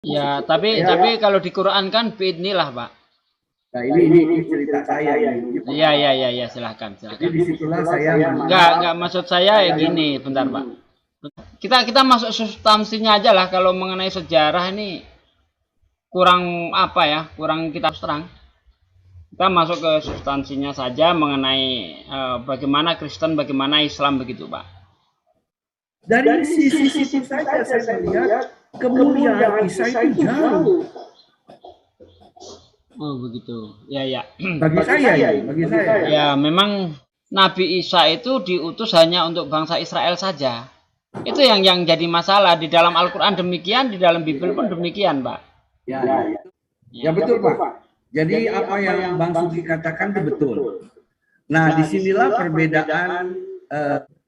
Ya, tapi kalau di Quran kan biidnillah, Pak. Nah, ini cerita saya ini. Iya, iya, iya, iya, silahkan, Jadi silahkan. disitulah saya Enggak, maksud saya ya gini, bentar, Pak. Kita masuk substansinya aja lah. Kalau mengenai sejarah ini kurang apa ya, kurang kita terang. Kita masuk ke substansinya saja mengenai bagaimana Kristen, bagaimana Islam begitu, Pak. Dari sisi situ saja saya melihat kemuliaan Isa itu jauh. Oh begitu, ya ya. Bagi saya ya, bagi saya. Ya memang Nabi Isa itu diutus hanya untuk bangsa Israel saja. Itu yang jadi masalah di dalam Al-Quran demikian, di dalam Bible pun demikian, Pak. Ya betul Pak. Jadi apa yang Bang Sugi katakan itu betul. Nah disinilah perbedaan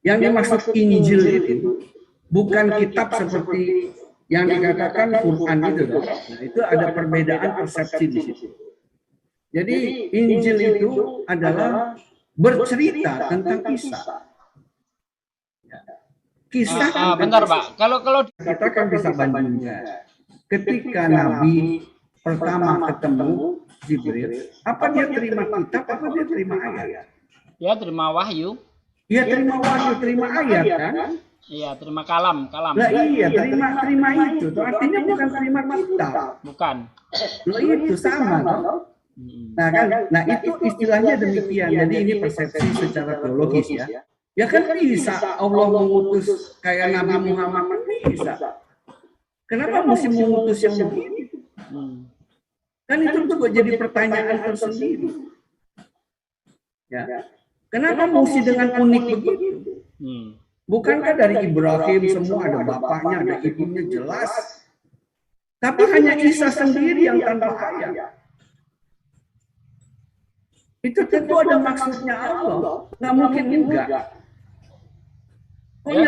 yang dimaksud Injil itu bukan kitab seperti yang dikatakan Quran itu. Nah itu ada perbedaan persepsi di situ. Jadi Injil itu adalah bercerita tentang kisah. Kisah bentar Pak, kalau kita kan bisa bandingkan. Ketika Nabi pertama ketemu Jibril, apa dia terima kitab, apa dia terima ayat? Dia terima wahyu. Dia terima wahyu, terima ayat kan? Iya, terima kalam. Lah iya, terima itu. Itu artinya bukan terima kitab. Bukan. Lah itu sama toh. Nah kan, nah itu istilahnya demikian. Jadi ini persepsi secara teologis ya. Ya kan bisa Allah mengutus kayak Nabi Muhammad kan bisa. Kenapa mesti mengutus yang begitu? Kan itu juga jadi pertanyaan tersendiri. Ya. Kenapa mesti dengan unik begitu? Bukankah dari Ibrahim semua ada bapaknya, ada ibunya jelas. Tapi hanya Isa sendiri yang tanpa ayah. Itu tentu ada maksudnya Allah. Nggak mungkin enggak. Ya,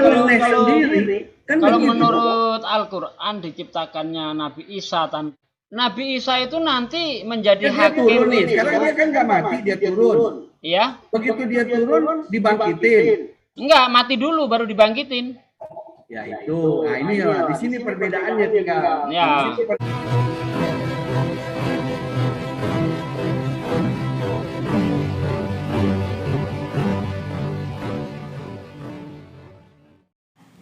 kalau menurut Al-Quran diciptakannya Nabi Isa Nabi Isa itu nanti menjadi hakim. Turun nih. Sekarang dia kan nggak mati, dia turun. Iya. Begitu dia turun, dibangkitin. Enggak, mati dulu baru dibangkitin. Ya itu. Nah ini lah, di sini perbedaannya tinggal. Ya.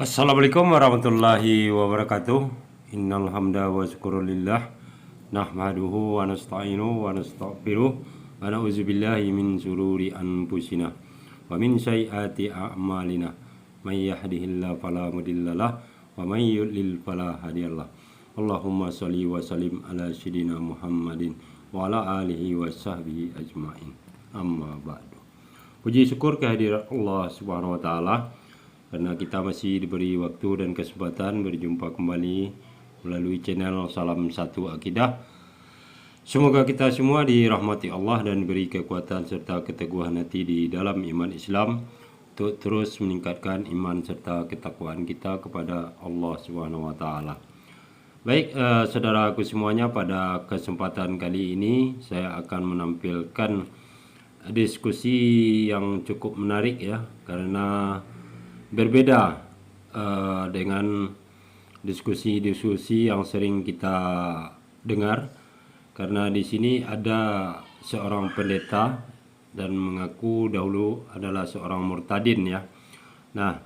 Assalamualaikum warahmatullahi wabarakatuh. Innal hamda wa syukurulillah nahmaduhu wa nasta'inu wa nastaghfiruh wa na'udzubillahi min syururi anfusina wa min sayyiati a'malina. May yahdihillahu fala mudhillalah wa may yudlil fala hadiyalah. Allahumma shalli wa sallim ala sayyidina Muhammadin wa ala alihi wa sahbihi ajmain. Amma ba'du. Puji syukur kehadirat Allah Subhanahu wa taala karena kita masih diberi waktu dan kesempatan berjumpa kembali melalui channel Salam Satu Akidah. Semoga kita semua dirahmati Allah dan diberi kekuatan serta keteguhan hati di dalam iman Islam untuk terus meningkatkan iman serta ketakwaan kita kepada Allah Subhanahu wa taala. Baik, saudaraku semuanya, pada kesempatan kali ini saya akan menampilkan diskusi yang cukup menarik ya, karena berbeda dengan diskusi-diskusi yang sering kita dengar, karena di sini ada seorang pendeta dan mengaku dahulu adalah seorang murtadin ya. Nah,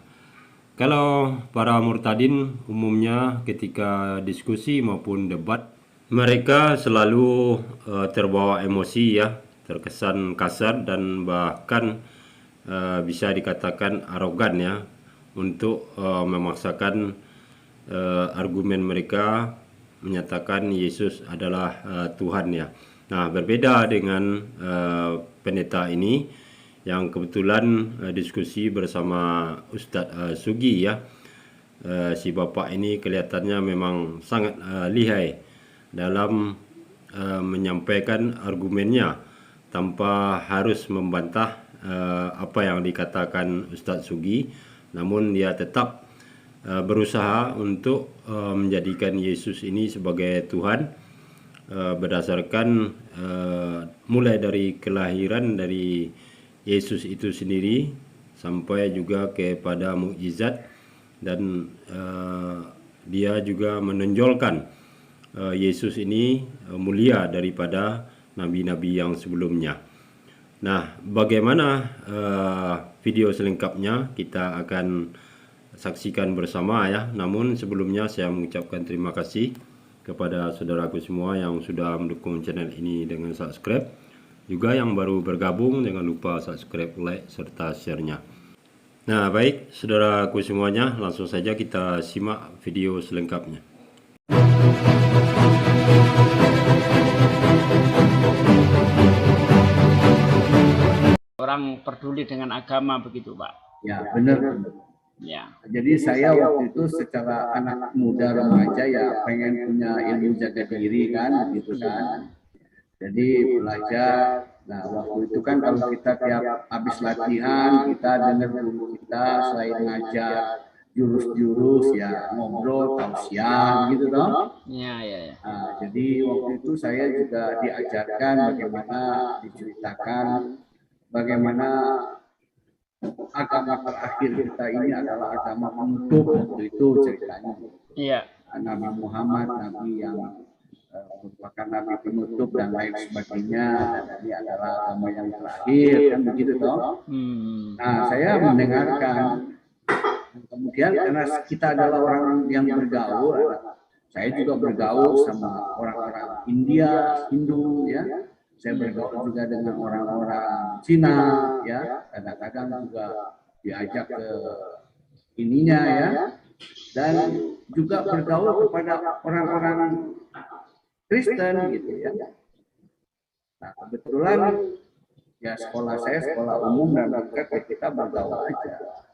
kalau para murtadin umumnya ketika diskusi maupun debat mereka selalu terbawa emosi ya, terkesan kasar dan bahkan bisa dikatakan arogan ya, untuk memaksakan argumen mereka menyatakan Yesus adalah Tuhan ya. Nah, berbeda dengan pendeta ini yang kebetulan diskusi bersama Ustadz Sugi ya. Si bapak ini kelihatannya memang sangat lihai dalam menyampaikan argumennya tanpa harus membantah apa yang dikatakan Ustadz Sugi, namun dia tetap berusaha untuk menjadikan Yesus ini sebagai Tuhan berdasarkan mulai dari kelahiran dari Yesus itu sendiri sampai juga kepada mukjizat, dan dia juga menonjolkan Yesus ini mulia daripada nabi-nabi yang sebelumnya. Nah, bagaimana video selengkapnya kita akan saksikan bersama ya. Namun sebelumnya saya mengucapkan terima kasih kepada saudaraku semua yang sudah mendukung channel ini dengan subscribe. Juga yang baru bergabung, jangan lupa subscribe, like, serta share-nya. Nah, baik saudaraku semuanya, langsung saja kita simak video selengkapnya. Orang peduli dengan agama begitu, Pak. Ya, benar. Ya. Jadi saya waktu itu secara anak muda remaja ya pengen punya ilmu jaga diri kan, gitu kan. Jadi belajar. Nah, waktu itu kan kalau kita tiap habis latihan, kita dengar guru kita selain ngajar jurus-jurus ya ngobrol tausiah gitu dong. Iya, iya, iya. Nah, jadi waktu itu saya juga diajarkan bagaimana diceritakan bagaimana agama terakhir kita ini adalah agama penutup waktu itu ceritanya. Iya. Nabi Muhammad, Nabi yang merupakan Nabi penutup dan lain sebagainya. Dan ini adalah agama yang terakhir kan begitu toh. Nah, saya mendengarkan. Kemudian karena kita adalah orang yang bergaul, saya juga bergaul sama orang-orang India, Hindu ya. Saya bergaul juga dengan orang-orang Cina ya, kadang-kadang juga diajak ke ininya ya, dan juga bergaul kepada orang-orang Kristen gitu ya. Nah, kebetulan ya sekolah saya sekolah umum dan berkat kita bergaul aja.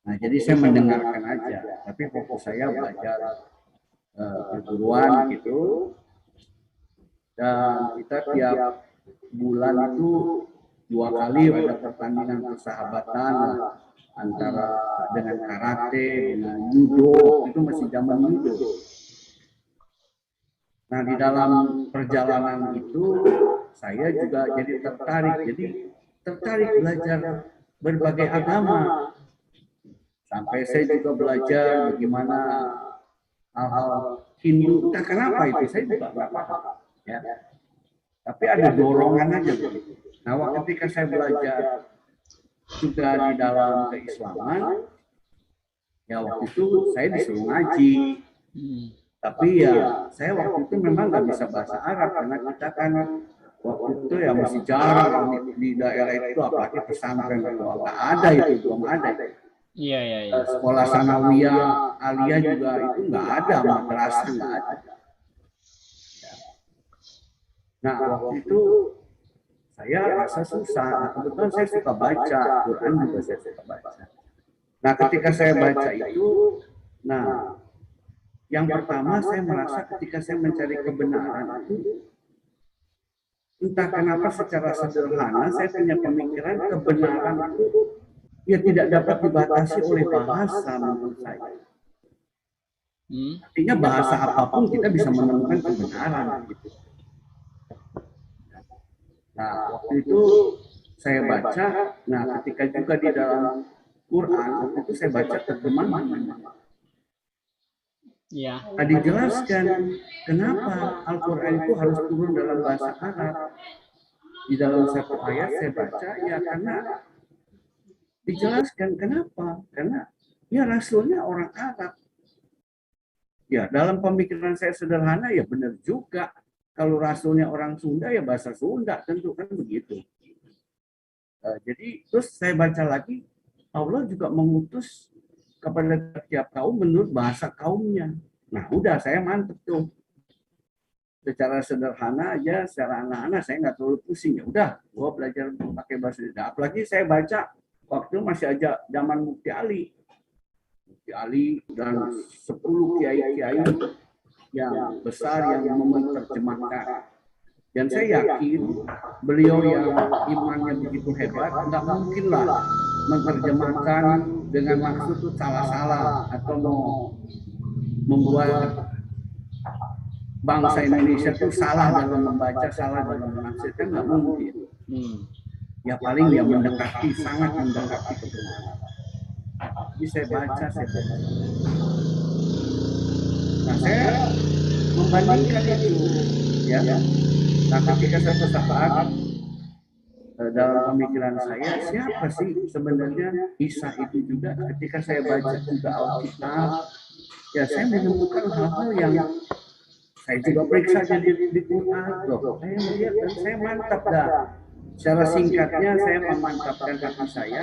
Nah, jadi saya mendengarkan aja, tapi fokus saya belajar perguruan gitu. Dan kita tiap bulan itu 2 kali ada pertandingan persahabatan antara dengan karate, dengan judo, itu masih zaman judo. Nah, di dalam perjalanan itu saya juga jadi tertarik belajar berbagai agama. Sampai saya juga belajar bagaimana hal-hal Hindu. Nah, kenapa itu saya juga nggak paham. Ya. Tapi ada dorongan aja begitu. Nah, ketika saya belajar juga di dalam keislaman, ya waktu itu saya disuruh ngaji. Tapi ya saya waktu itu memang nggak bisa bahasa Arab karena kita kan waktu itu ya masih jarang di daerah itu, apalagi pesantren atau nggak ada itu, belum ada. Iya, iya, iya. Sekolah sanawiyah, aliyah juga itu nggak ada, madrasah nggak ada. Nah, waktu itu saya rasa susah. Nah, kebetulan saya suka baca, Quran juga saya suka baca. Nah, ketika saya baca itu, nah, yang pertama saya merasa ketika saya mencari kebenaran itu, entah kenapa secara sederhana saya punya pemikiran kebenaran itu ya tidak dapat dibatasi oleh bahasa menurut saya. Artinya bahasa apapun kita bisa menemukan kebenaran gitu. Nah, waktu itu saya baca, nah ketika juga di dalam Quran, waktu itu saya baca terjemahan. Iya. Nah, dijelaskan kenapa Al-Quran itu harus turun dalam bahasa Arab. Di dalam satu ayat saya baca, ya karena dijelaskan kenapa. Karena ya Rasulnya orang Arab. Ya, dalam pemikiran saya sederhana, ya benar juga. Kalau Rasulnya orang Sunda, ya bahasa Sunda, tentu kan begitu. Jadi terus saya baca lagi, Allah juga mengutus kepada setiap kaum menurut bahasa kaumnya. Nah, udah saya mantep tuh. Secara sederhana aja, secara anak-anak saya nggak terlalu pusing. Ya udah, gua belajar pakai bahasa Sunda. Apalagi saya baca waktu masih aja zaman Mufti Ali. Mufti Ali dan 10 kiai-kiai yang besar yang menerjemahkan. Dan saya yakin beliau yang imannya begitu hebat, nggak mungkinlah menerjemahkan dengan maksud salah-salah atau mau membuat bangsa Indonesia itu salah dalam membaca, salah dalam menafsirkan, nggak mungkin. Ya paling dia mendekati, sangat mendekati kebenaran. Jadi saya baca. Nah, saya membandingkan itu, ya. Nah, ketika satu saat dalam pemikiran saya, siapa sih sebenarnya Isa itu juga? Ketika saya baca juga Alkitab, ya saya menemukan hal-hal yang saya juga periksa di Quran, loh. Saya melihat dan saya mantap dah. Secara singkatnya saya memantapkan hati saya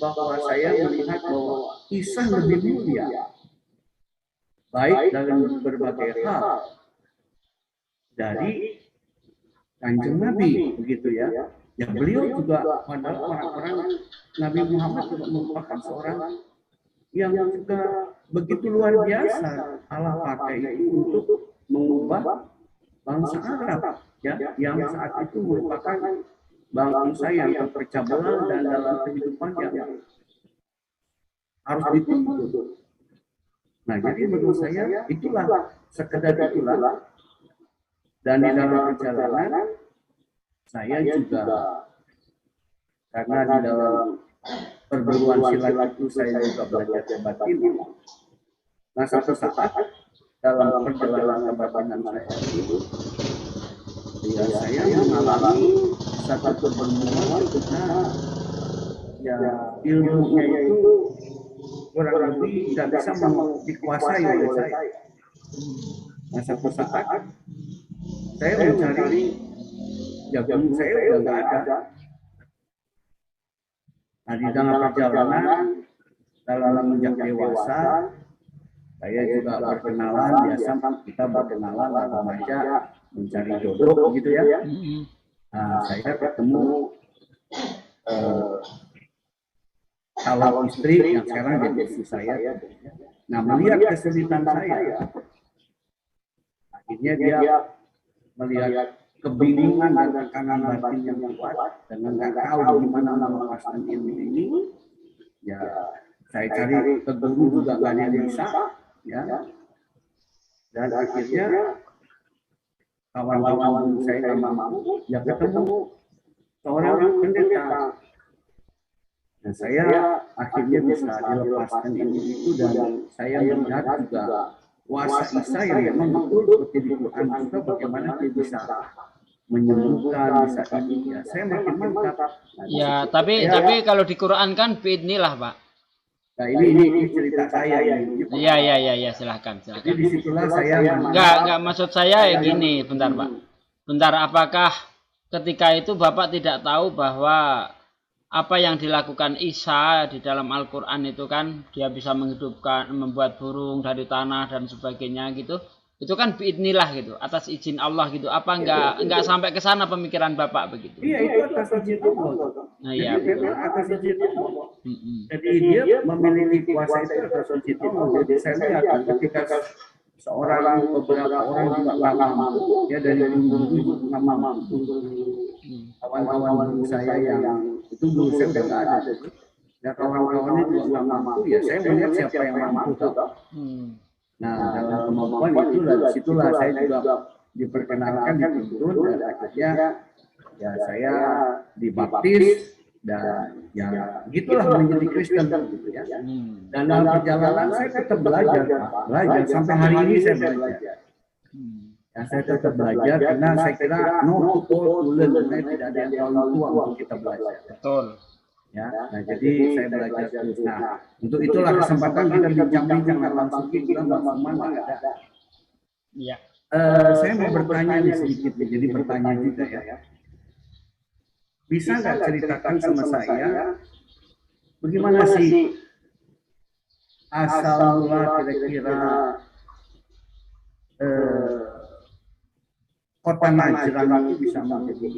bahwa saya melihat bahwa Isa lebih mulia, baik dalam berbagai hal dari Kanjeng Nabi, begitu ya. Ya beliau juga adalah orang-orang Nabi Muhammad juga merupakan seorang yang juga begitu luar biasa Allah pakai itu untuk mengubah bangsa Arab, ya, yang saat itu merupakan bangsa yang terpecah belah dan dalam kehidupan yang harus dituntut. Nah, jadi menurut saya itulah, sekedar itulah. Dan di dalam perjalanan saya juga, karena di dalam perguruan silat itu saya juga belajar kebatinan. Nah, satu saat dalam perjalanan kebatinan saya itu, ya saya mengalami satu pertemuan ketika ya ilmunya itu kurang lebih tidak bisa dikuasai oleh saya. Nah, satu saat saya mencari, ya guru saya udah nggak ada. Nah, di dalam perjalanan, dalam menjak dewasa, saya juga berkenalan, biasa kita berkenalan dalam remaja mencari jodoh gitu ya. Nah, saya ketemu calon istri yang sekarang jadi istri saya. Nah, melihat kesulitan saya, akhirnya dia melihat kebingungan dan tekanan batin yang kuat dan nggak tahu gimana melepaskan ilmu ini. Ya, saya cari ke guru juga nggak ada yang bisa, ya. Dan akhirnya kawan-kawan saya nggak mampu, ya ketemu seorang pendeta. Dan saya akhirnya bisa dilepaskan ilmu itu dan saya melihat juga kuasa Isa yang memang betul seperti di Quran juga, bagaimana dia bisa menyembuhkan, bisa ini, ya saya makin mantap. Ya, tapi kalau di Quran kan biidnillah, Pak. Nah, ini cerita saya ini. Iya, silahkan. Jadi disitulah saya enggak maksud saya ya gini, bentar Pak. Bentar, apakah ketika itu Bapak tidak tahu bahwa apa yang dilakukan Isa di dalam Al-Quran itu kan dia bisa menghidupkan, membuat burung dari tanah dan sebagainya gitu. Itu kan biidnillah gitu, atas izin Allah gitu. Apa enggak sampai ke sana pemikiran Bapak begitu? Iya, itu atas izin Allah. Nah, iya, betul. Atas izin Allah. Jadi dia memiliki kuasa itu atas izin Allah. Jadi saya lihat ketika beberapa orang juga nggak mampu, ya dari dulu nggak mampu. Kawan-kawan guru saya yang itu guru saya udah nggak ada. Ya kawan-kawannya juga nggak mampu, ya saya melihat siapa yang mampu toh. Nah, dalam kemampuan disitulah saya juga diperkenalkan, dituntun, dan akhirnya ya saya dibaptis dan ya gitulah menjadi Kristen gitu ya. Dan dalam perjalanan saya tetap belajar sampai hari ini saya belajar. Ya, saya tetap belajar karena saya kira no to all to learn, karena tidak ada yang terlalu tua untuk kita belajar. Betul. Ya, nah jadi saya belajar terus. Nah, untuk itulah kesempatan kita bincang-bincang langsung kita Bang ada. Iya. Saya mau bertanya nih sedikit, jadi bertanya juga ya. Bisa nggak ceritakan sama saya bagaimana sih asal mula kira-kira kota Najran itu bisa menjadi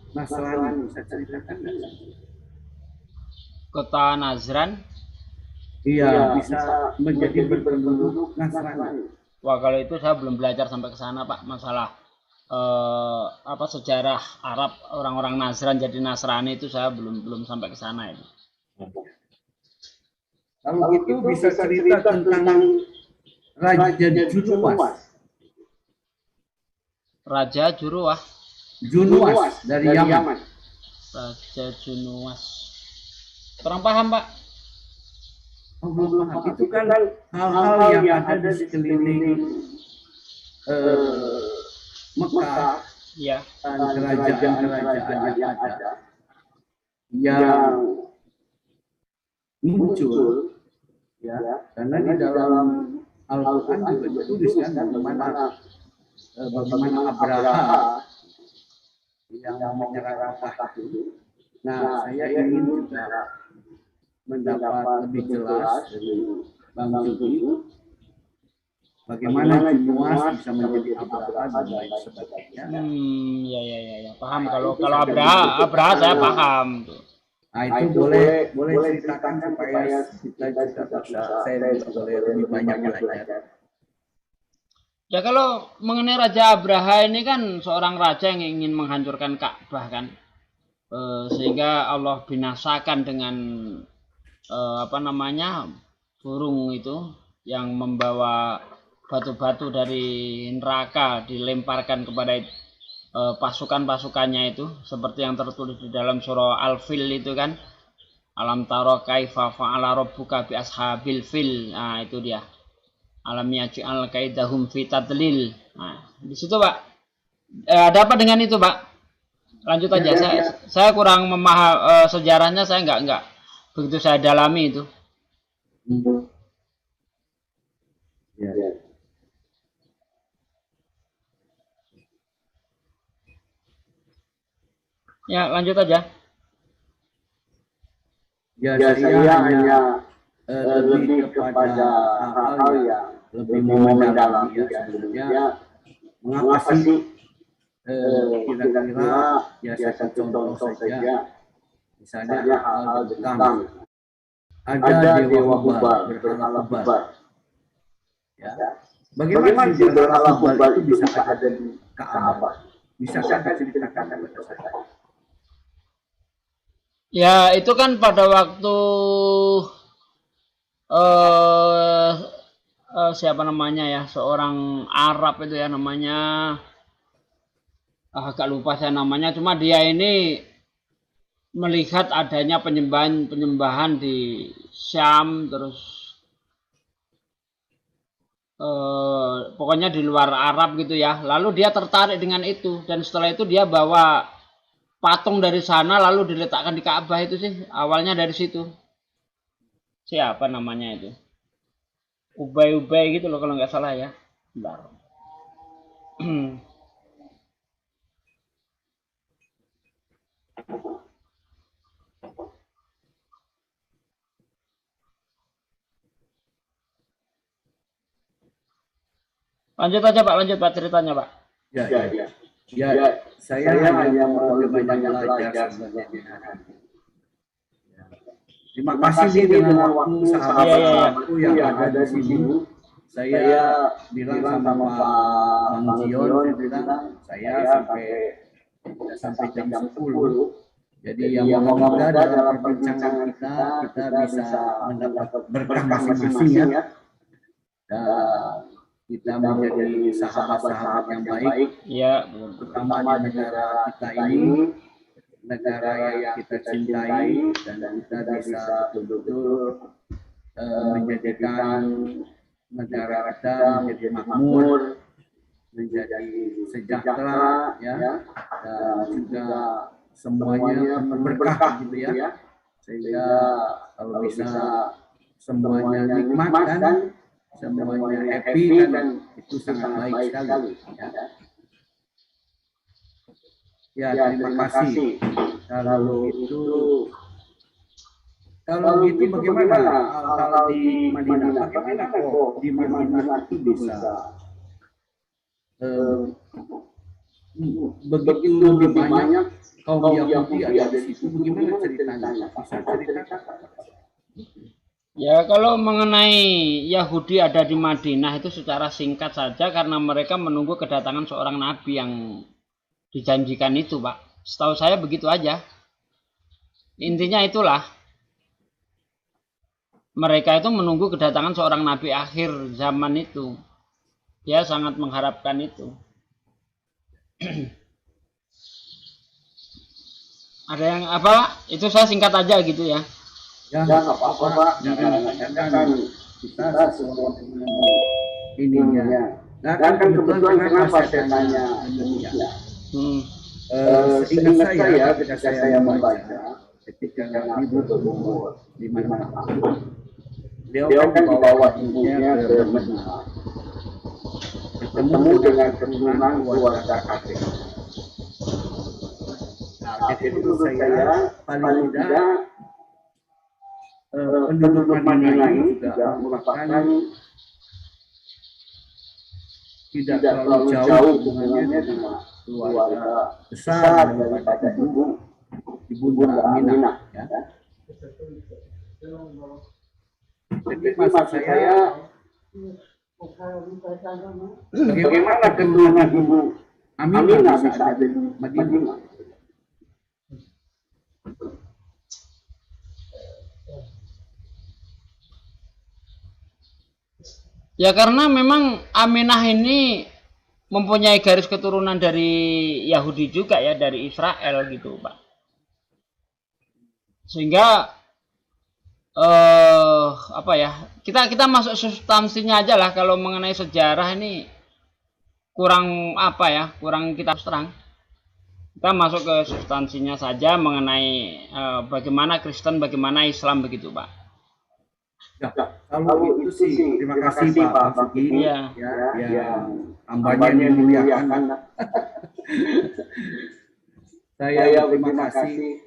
Nasrani, bisa ceritakan nggak? Kota Najran? Iya, bisa menjadi berpenduduk Nasrani. Wah, kalau itu saya belum belajar sampai ke sana, Pak. Masalah sejarah Arab orang-orang Najran jadi Nasrani itu saya belum sampai ke sana itu. Kalau itu bisa cerita tentang Raja Junuwas. Raja Juruwah. Junuwas dari Yaman. Raja Junuwas. Kurang paham, Pak. Oh, belum paham. Itu kan hal-hal yang ada di sekeliling Mekah Ya. dan kerajaan-kerajaan yang ada yang muncul, ya, karena di dalam Al-Quran juga dituliskan bagaimana Abraha yang menyerang Mekah itu. Nah, saya ingin juga mendapat lebih jelas dari Bang Juki bagaimana Jumas bisa menjadi Abraha dan lain sebagainya. Ya. Paham. Kalau Abraha saya paham tuh. Nah, itu boleh ceritakan supaya kita juga bisa, saya juga boleh lebih banyak belajar. Ya, kalau mengenai Raja Abraha ini kan seorang raja yang ingin menghancurkan Ka'bah kan, sehingga Allah binasakan dengan burung itu yang membawa batu-batu dari neraka dilemparkan kepada pasukan-pasukannya itu, seperti yang tertulis di dalam surah Al-Fil itu kan, alam taro kaifa fa'ala rabbuka bi ashabil fil. Nah, itu dia, alam yaj'al kaidahum fi tadlil. Nah, di situ Pak, ada apa dengan itu Pak? Lanjut aja. Saya kurang memaham sejarahnya, saya enggak begitu saya dalami itu. Ya, lanjut aja. Ya, saya hanya lebih kepada hal-hal yang lebih mendalami ya, sebenarnya mengapa sih kira-kira ya satu contoh saja, misalnya hal-hal tentang ada dewa Hubal, berhala Hubal. Ya. Bagaimana sih berhala Hubal itu bisa ada di Ka'bah? Bisakah diceritakan kepada saya? Ya, itu kan pada waktu siapa namanya ya, seorang Arab itu ya namanya, agak lupa saya namanya, cuma dia ini melihat adanya penyembahan di Syam, terus pokoknya di luar Arab gitu ya. Lalu dia tertarik dengan itu, dan setelah itu dia bawa patung dari sana lalu diletakkan di Ka'bah. Itu sih awalnya dari situ. Siapa namanya itu? Ubay gitu loh kalau nggak salah ya. Bentar. Lanjut aja Pak, lanjut Pak ceritanya Pak. Ya, saya hanya mau lebih banyak belajar sebenarnya. Terima kasih nih dengan waktu sahabat-sahabatku yang ada di sini. Saya bilang sama Pak Bang Jion, saya bilang saya sampai jam 10. Jadi yang moga dalam perbincangan kita bisa mendapat berkah masing-masing ya. Dan kita menjadi sahabat-sahabat yang baik, ya, terutama di negara kita ini, negara yang kita cintai, dan kita bisa betul-betul menjadikan negara kita menjadi makmur, menjadi sejahtera, ya, dan juga semuanya berkah gitu ya, sehingga kalau bisa semuanya nikmat dan semuanya happy dan itu sangat baik sekali. Ya, terima kasih. Kalau gitu bagaimana hal-hal di Madinah? Bagaimana kok di Madinah itu bisa begitu lebih banyak kaum Yahudi ada di situ? Bagaimana ceritanya? Bisa ceritakan? Ya, kalau mengenai Yahudi ada di Madinah itu secara singkat saja, karena mereka menunggu kedatangan seorang nabi yang dijanjikan itu, Pak. Setahu saya begitu aja. Intinya itulah. Mereka itu menunggu kedatangan seorang nabi akhir zaman itu. Dia sangat mengharapkan itu. Ada yang apa? Itu saya singkat aja gitu ya. Ya nggak apa-apa Pak, jangan kita sesuai dengan ininya. Nah kan kebetulan kenapa saya tanya demikian? Seingat saya ketika saya membaca ketika Nabi berumur 5 tahun, beliau kan dibawa ibunya ke Madinah, bertemu dengan keturunan keluarga kafir. Nah, jadi menurut saya paling tidak penduduk Madinah ini juga merupakan tidak terlalu jauh hubungannya dengan keluarga besar daripada ibu Aminah. Ya. Jadi maksud saya, bagaimana keturunan ibu Aminah bisa ada di Madinah? Ya karena memang Aminah ini mempunyai garis keturunan dari Yahudi juga ya, dari Israel gitu Pak. Sehingga apa ya, kita masuk substansinya aja lah. Kalau mengenai sejarah ini kurang apa ya, kurang kita terang. Kita masuk ke substansinya saja mengenai bagaimana Kristen, bagaimana Islam begitu Pak. Ya, kalau itu sih terima kasih Pak Basuki ya, hambanya yang dimuliakan. Saya terima kasih.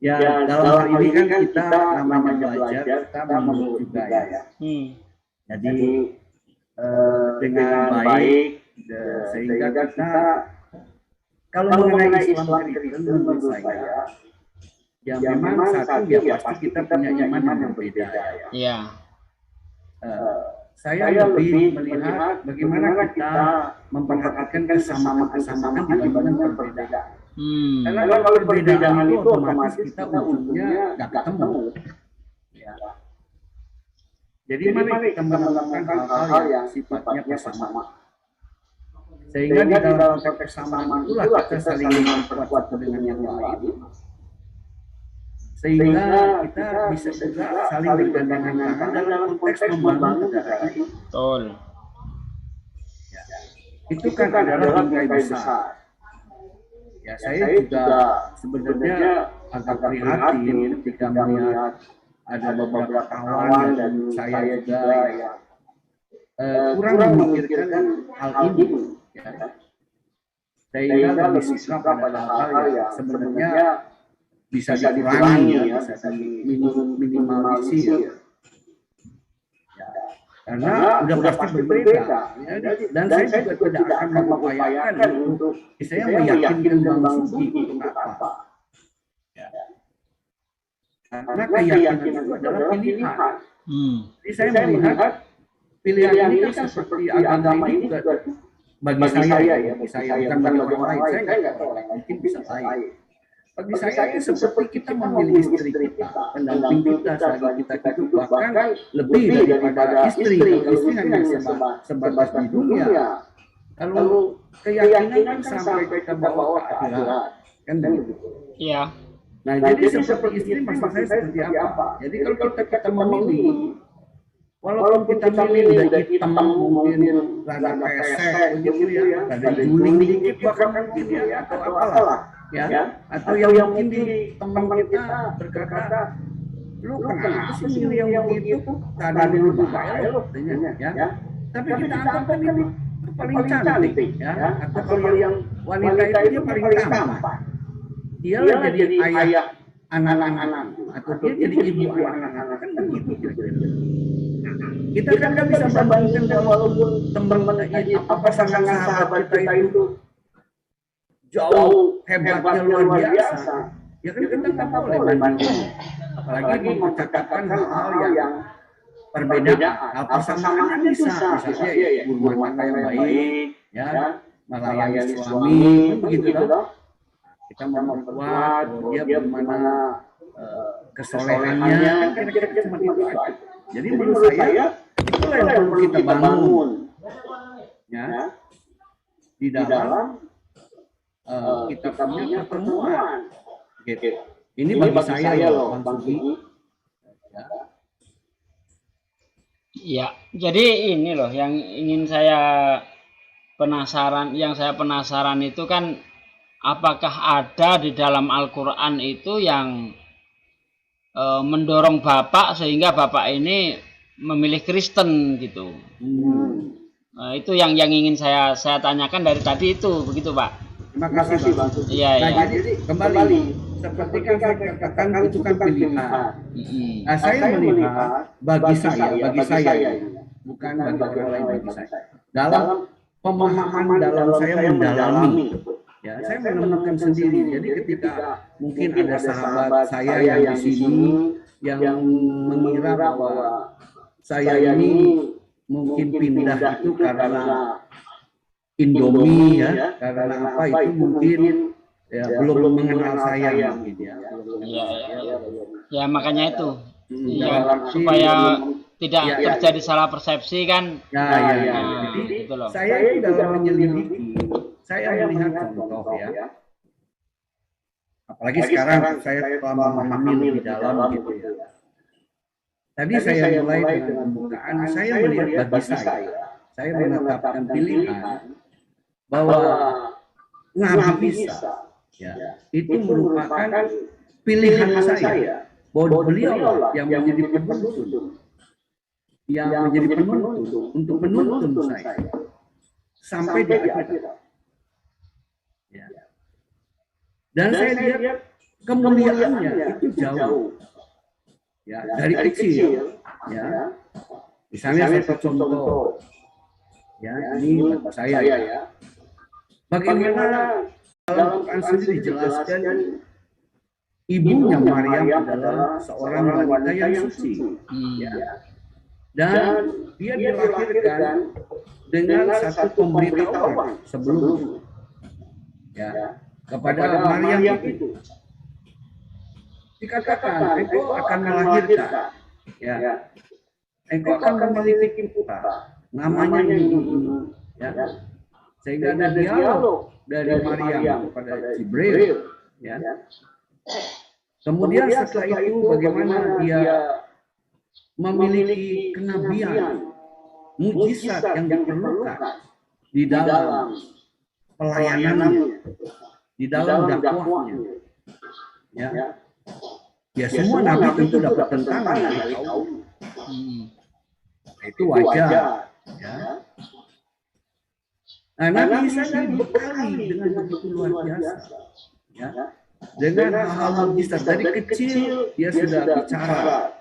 Ya, dalam hal ini kan kita namanya belajar, kita menurut juga ya. Jadi dengan baik sehingga kita kalau mengenai Islam Kristen menurut saya ya memang satu ya pasti kita punya iman yang berbeda ya. Iya. Saya lebih melihat bagaimana kita memperhatikan kesamaan dibandingkan perbedaan. Karena kalau perbedaan itu otomatis kita ujungnya nggak ketemu. Ya. Jadi mari kita menemukan hal-hal yang sifatnya bersama. Sehingga di dalam kebersamaan itulah kita saling memperkuat satu dengan yang lain. Sehingga kita bisa juga saling bergandengan tangan dalam konteks membangun negara ini. Betul. Ya. Itu kan adalah bingkai besar. Ya, saya juga sebenarnya agak prihatin ketika melihat ada beberapa kawan dan saya juga ya, kurang memikirkan hal ini. Ya. Sehingga lebih sikap pada hal yang sebenarnya bisa dikurangi ya, bisa diminimalisir. Ya. Karena udah pasti berbeda. Ya. Dan saya juga tidak akan mengupayakan untuk saya meyakinkan Bang Sugi untuk apa. Ya. Karena keyakinan itu adalah pilihan. Jadi saya melihat pilihan ini kan seperti agama ini juga bagi saya ya, bagi saya bukan bagi orang lain. Saya nggak tahu, mungkin bisa lain. Bagi saya itu seperti kita memilih istri kita, pendamping kita selagi kita hidup, bahkan lebih daripada istri. Kalau istri hanya sebatas di dunia. Kalau keyakinan kan sampai kita bawa ke akhirat, kan begitu. Iya. Nah, jadi seperti istri maksud saya seperti apa? Jadi kalau kita memilih, walaupun kita milih udah hitam, mungkin rada pesek, begitu ya, rada juling dikit bahkan mungkin ya, atau apalah. Ya, atau yang mungkin di teman kita berkata, lu kenapa sih milih yang begitu? Keadaan lu bahaya loh, ya. Tapi kita anggap kan itu paling cantik, ya. Atau kalau yang wanita itu dia paling tampan. Dia jadi ayah anak-anak, atau dia jadi ibu anak-anak, kan begitu kira-kira. Kita kan nggak bisa bandingkan walaupun teman-teman apa pasangan sahabat kita itu jauh hebatnya luar biasa, ya kan kita nggak boleh bandingkan, apalagi menceritakan hal-hal yang perbedaan. Persamaan bisa, misalnya ya rumah tangga yang baik, ya melayani suami, begitu loh. Kita memperkuat dia bagaimana kesolehannya, kan kira-kira cuma itu aja. Jadi menurut saya itulah yang perlu kita bangun, ya di dalam kita punya pertemuan. Gitu. Ini bagi saya loh, Bang Sugi. Ya, jadi ini loh yang ingin saya penasaran itu kan apakah ada di dalam Al-Qur'an itu yang mendorong Bapak sehingga Bapak ini memilih Kristen gitu. Nah, itu yang ingin saya tanyakan dari tadi itu, begitu Pak. Terima kasih Bang. Iya, Nah, iya. jadi kembali seperti kan saya katakan itu kan pilihan. Nah, saya melihat bagi saya ya, bukan bagi orang lain, bagi saya. Dalam pemahaman dalam saya mendalami, ya saya menemukan sendiri. Jadi ketika mungkin ada sahabat saya yang di sini yang mengira bahwa saya ini mungkin pindah itu karena Indomie ya, karena apa itu mungkin ya belum mengenal saya mungkin ya. Iya, iya. Ya makanya itu. Ya, Dalam arti supaya tidak ya, terjadi salah persepsi kan. ya. Nah, Jadi gitu loh. saya itu dalam menyelidiki, saya melihat contoh ya. Apalagi sekarang saya telah memahami lebih dalam gitu ya. Tadi saya mulai dengan pembukaan, saya melihat bagi saya menetapkan pilihan bahwa Nabi Isa ya, itu merupakan pilihan saya, bahwa beliau yang menjadi penuntun, untuk menuntun saya sampai di akhirat. Ya. Dan saya lihat kemuliaannya itu jauh. Ya, dari kecil, ya. Misalnya saya contoh, ya ini bapak saya ya. Bagaimana dalam Quran sendiri dijelaskan ibunya Maryam adalah seorang wanita yang suci, ya. Dan dia dilahirkan dengan satu pemberitahuan sebelum, ya, kepada Maryam itu. Dikatakan, engkau akan melahirkan, ya, engkau akan memiliki putra, namanya ini, ya. Sehingga ada dialog dari Maryam kepada Jibril, ya. Kemudian setelah itu bagaimana dia memiliki kenabian, mujizat yang diperlukan di dalam pelayanannya, di dalam dakwahnya, ya. Ya semua nabi tentu dapat tentangan dari kaum. Itu wajar. Ya. Nah, Nabi Isa dibekali dengan begitu luar biasa. Ya. Dengan hal-hal mujizat dari kecil dia sudah bicara.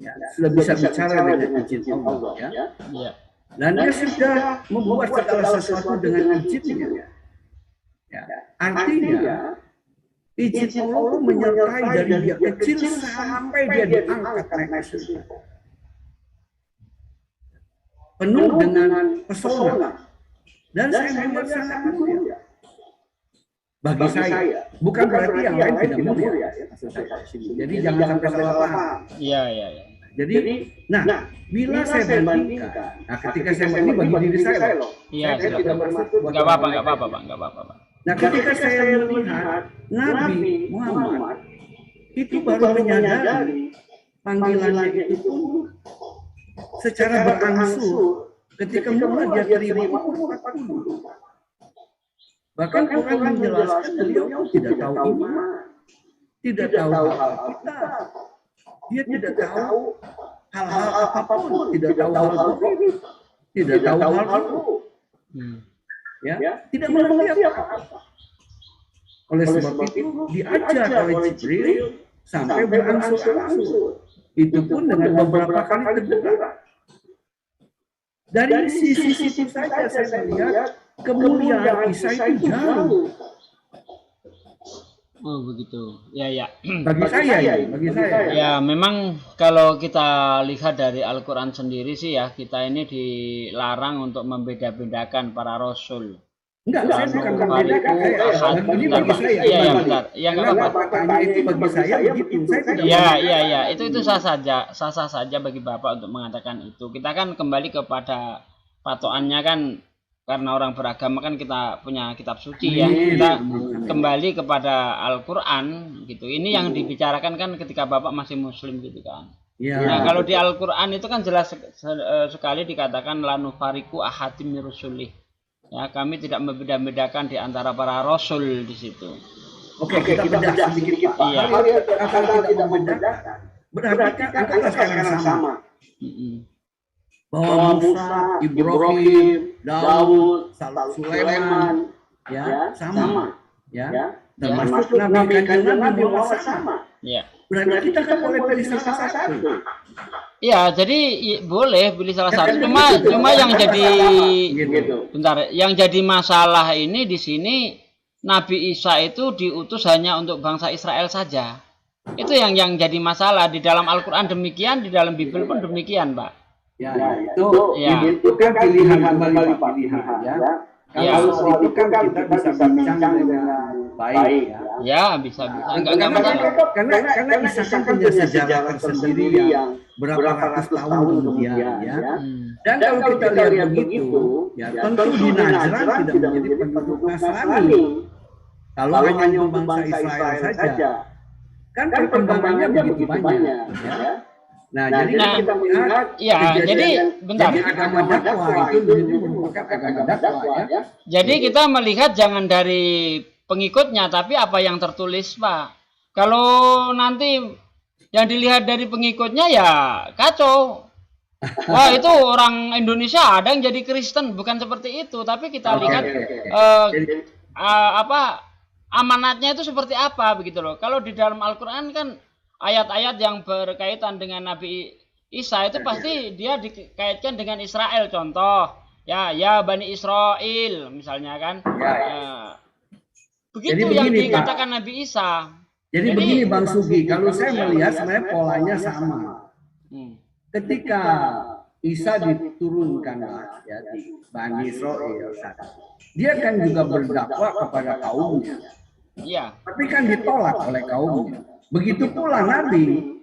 Ya, sudah bisa bicara dengan izin Allah. Ya. Dan dia sudah membuat segala sesuatu dengan izinnya. Ya. Artinya izin Allah menyertai dari dia kecil sampai dia diangkat naik ke surga. Penuh dengan pesona. Dan saya melihat sangat mulia. Bagi saya, bukan berarti yang lain tidak mulia. Jadi jangan sampai salah paham. Iya. Jadi, nah, bila saya bandingkan, nah ketika saya bandingkan bagi diri saya loh. Iya, saya tidak bermaksud buat nggak apa-apa, Pak. Nah, ketika saya melihat Nabi Muhammad itu baru menyadari panggilannya itu pun secara berangsur ketika mulai dia terima umur 40. Bahkan Quran menjelaskan beliau tidak tahu iman, tidak tahu Alkitab, dia tidak tahu hal-hal apapun, tidak tahu hal gaib, tidak tahu hal itu. Ya, tidak mengerti apa-apa. Oleh sebab itu diajar oleh Jibril sampai berangsur-angsur. Itu pun dengan beberapa kali teguran. Dari sisi itu saja saya melihat kemuliaan Isa itu jauh. Oh begitu. Ya. Bagi saya. Ya memang kalau kita lihat dari Al-Quran sendiri sih ya, kita ini dilarang untuk membeda-bedakan para rasul. Enggak, saya bukan membedakan. Ini bagi saya. Iya, bentar. Ya nggak apa-apa. Karena itu bagi saya begitu. Saya tidak Iya. Itu sah saja bagi Bapak untuk mengatakan itu. Kita kan kembali kepada patokannya kan, karena orang beragama kan kita punya kitab suci ya. Kita kembali kepada Al-Quran gitu. Ini yang dibicarakan kan ketika Bapak masih Muslim gitu kan. Ya. Nah, kalau di Al-Qur'an itu kan jelas sekali dikatakan la nufariqu ahadim min rusulih. Ya, kami tidak membeda-bedakan di antara para rasul di situ. Oke, kita bedah sedikit Pak. Iya. Kalau tidak membedakan, berarti kan anggaplah sekarang sama. Bahwa Musa, Ibrahim, Daud, Sulaiman, ya sama, ya. Termasuk Nabi Kanjeng Nabi Muhammad sama. Ya. Berarti kita kan boleh pilih salah satu. Iya, jadi boleh pilih salah satu. Cuma yang jadi bentar, yang jadi masalah ini di sini Nabi Isa itu diutus hanya untuk bangsa Israel saja. Itu yang jadi masalah di dalam Al-Qur'an demikian, di dalam Bible pun demikian, Pak. Ya, itu kan pilihan kembali Pak, pilihan ya. Kalau itu kan kita bisa bincang dengan baik ya. Ya, bisa. Enggak masalah. Karena Isa kan punya sejarah tersendiri yang berapa ratus tahun kemudian ya. Dan kalau kita lihat begitu, ya tentu di Najran tidak menjadi penduduk Nasrani. Kalau hanya untuk bangsa Israel saja, kan perkembangannya begitu banyak ya. Nah, jadi kita melihat jadi bentar. Jadi agama dakwah itu merupakan agama dakwah ya. Jadi kita melihat jangan dari pengikutnya tapi apa yang tertulis, Pak. Kalau nanti yang dilihat dari pengikutnya ya kacau. Wah, itu orang Indonesia ada yang jadi Kristen, bukan seperti itu, tapi kita lihat amanatnya itu seperti apa begitu loh. Kalau di dalam Al-Qur'an kan ayat-ayat yang berkaitan dengan Nabi Isa itu pasti dia dikaitkan dengan Israel, contoh ya Bani Israel misalnya kan. Begitu jadi yang dikatakan Pak. Nabi Isa. Jadi begini Bang Sugi, kalau saya melihat sebenarnya polanya sama. Ketika Isa diturunkan ya di Bani Israel, dia kan juga berdakwah kepada kaumnya. Iya. Tapi kan ditolak oleh kaumnya. Begitu pula Nabi,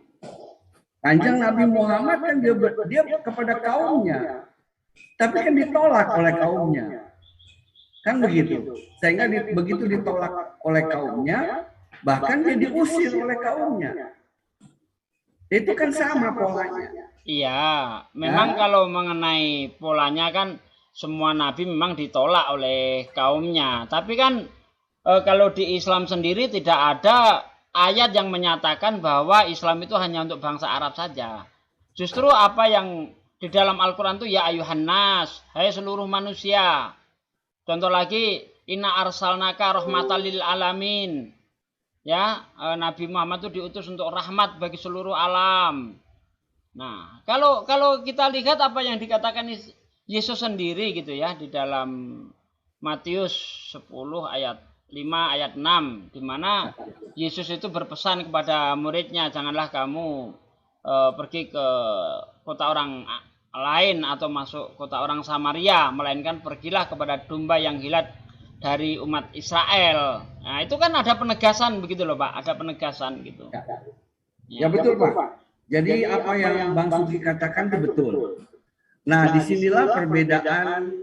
Kanjeng Nabi Muhammad kan dia kepada kaumnya, tapi kan ditolak oleh kaumnya, kan begitu. Sehingga begitu ditolak oleh kaumnya, bahkan dia diusir oleh kaumnya. Itu kan sama polanya. Iya, memang kalau mengenai polanya kan semua Nabi memang ditolak oleh kaumnya. Tapi kan kalau di Islam sendiri tidak ada ayat yang menyatakan bahwa Islam itu hanya untuk bangsa Arab saja. Justru apa yang di dalam Al-Quran itu ya ayuhan nas, hai seluruh manusia. Contoh lagi, inna arsalnaka rahmatan lil alamin. Ya, Nabi Muhammad itu diutus untuk rahmat bagi seluruh alam. Nah, kalau kita lihat apa yang dikatakan Yesus sendiri gitu ya di dalam Matius 10 ayat 5 ayat 6 di mana Yesus itu berpesan kepada muridnya, janganlah kamu pergi ke kota orang lain atau masuk kota orang Samaria, melainkan pergilah kepada domba yang hilat dari umat Israel. Nah, itu kan ada penegasan begitu loh, Pak, ada penegasan gitu. Ya betul, Pak. Jadi apa yang Bang Sugi katakan itu betul. Nah, disinilah perbedaan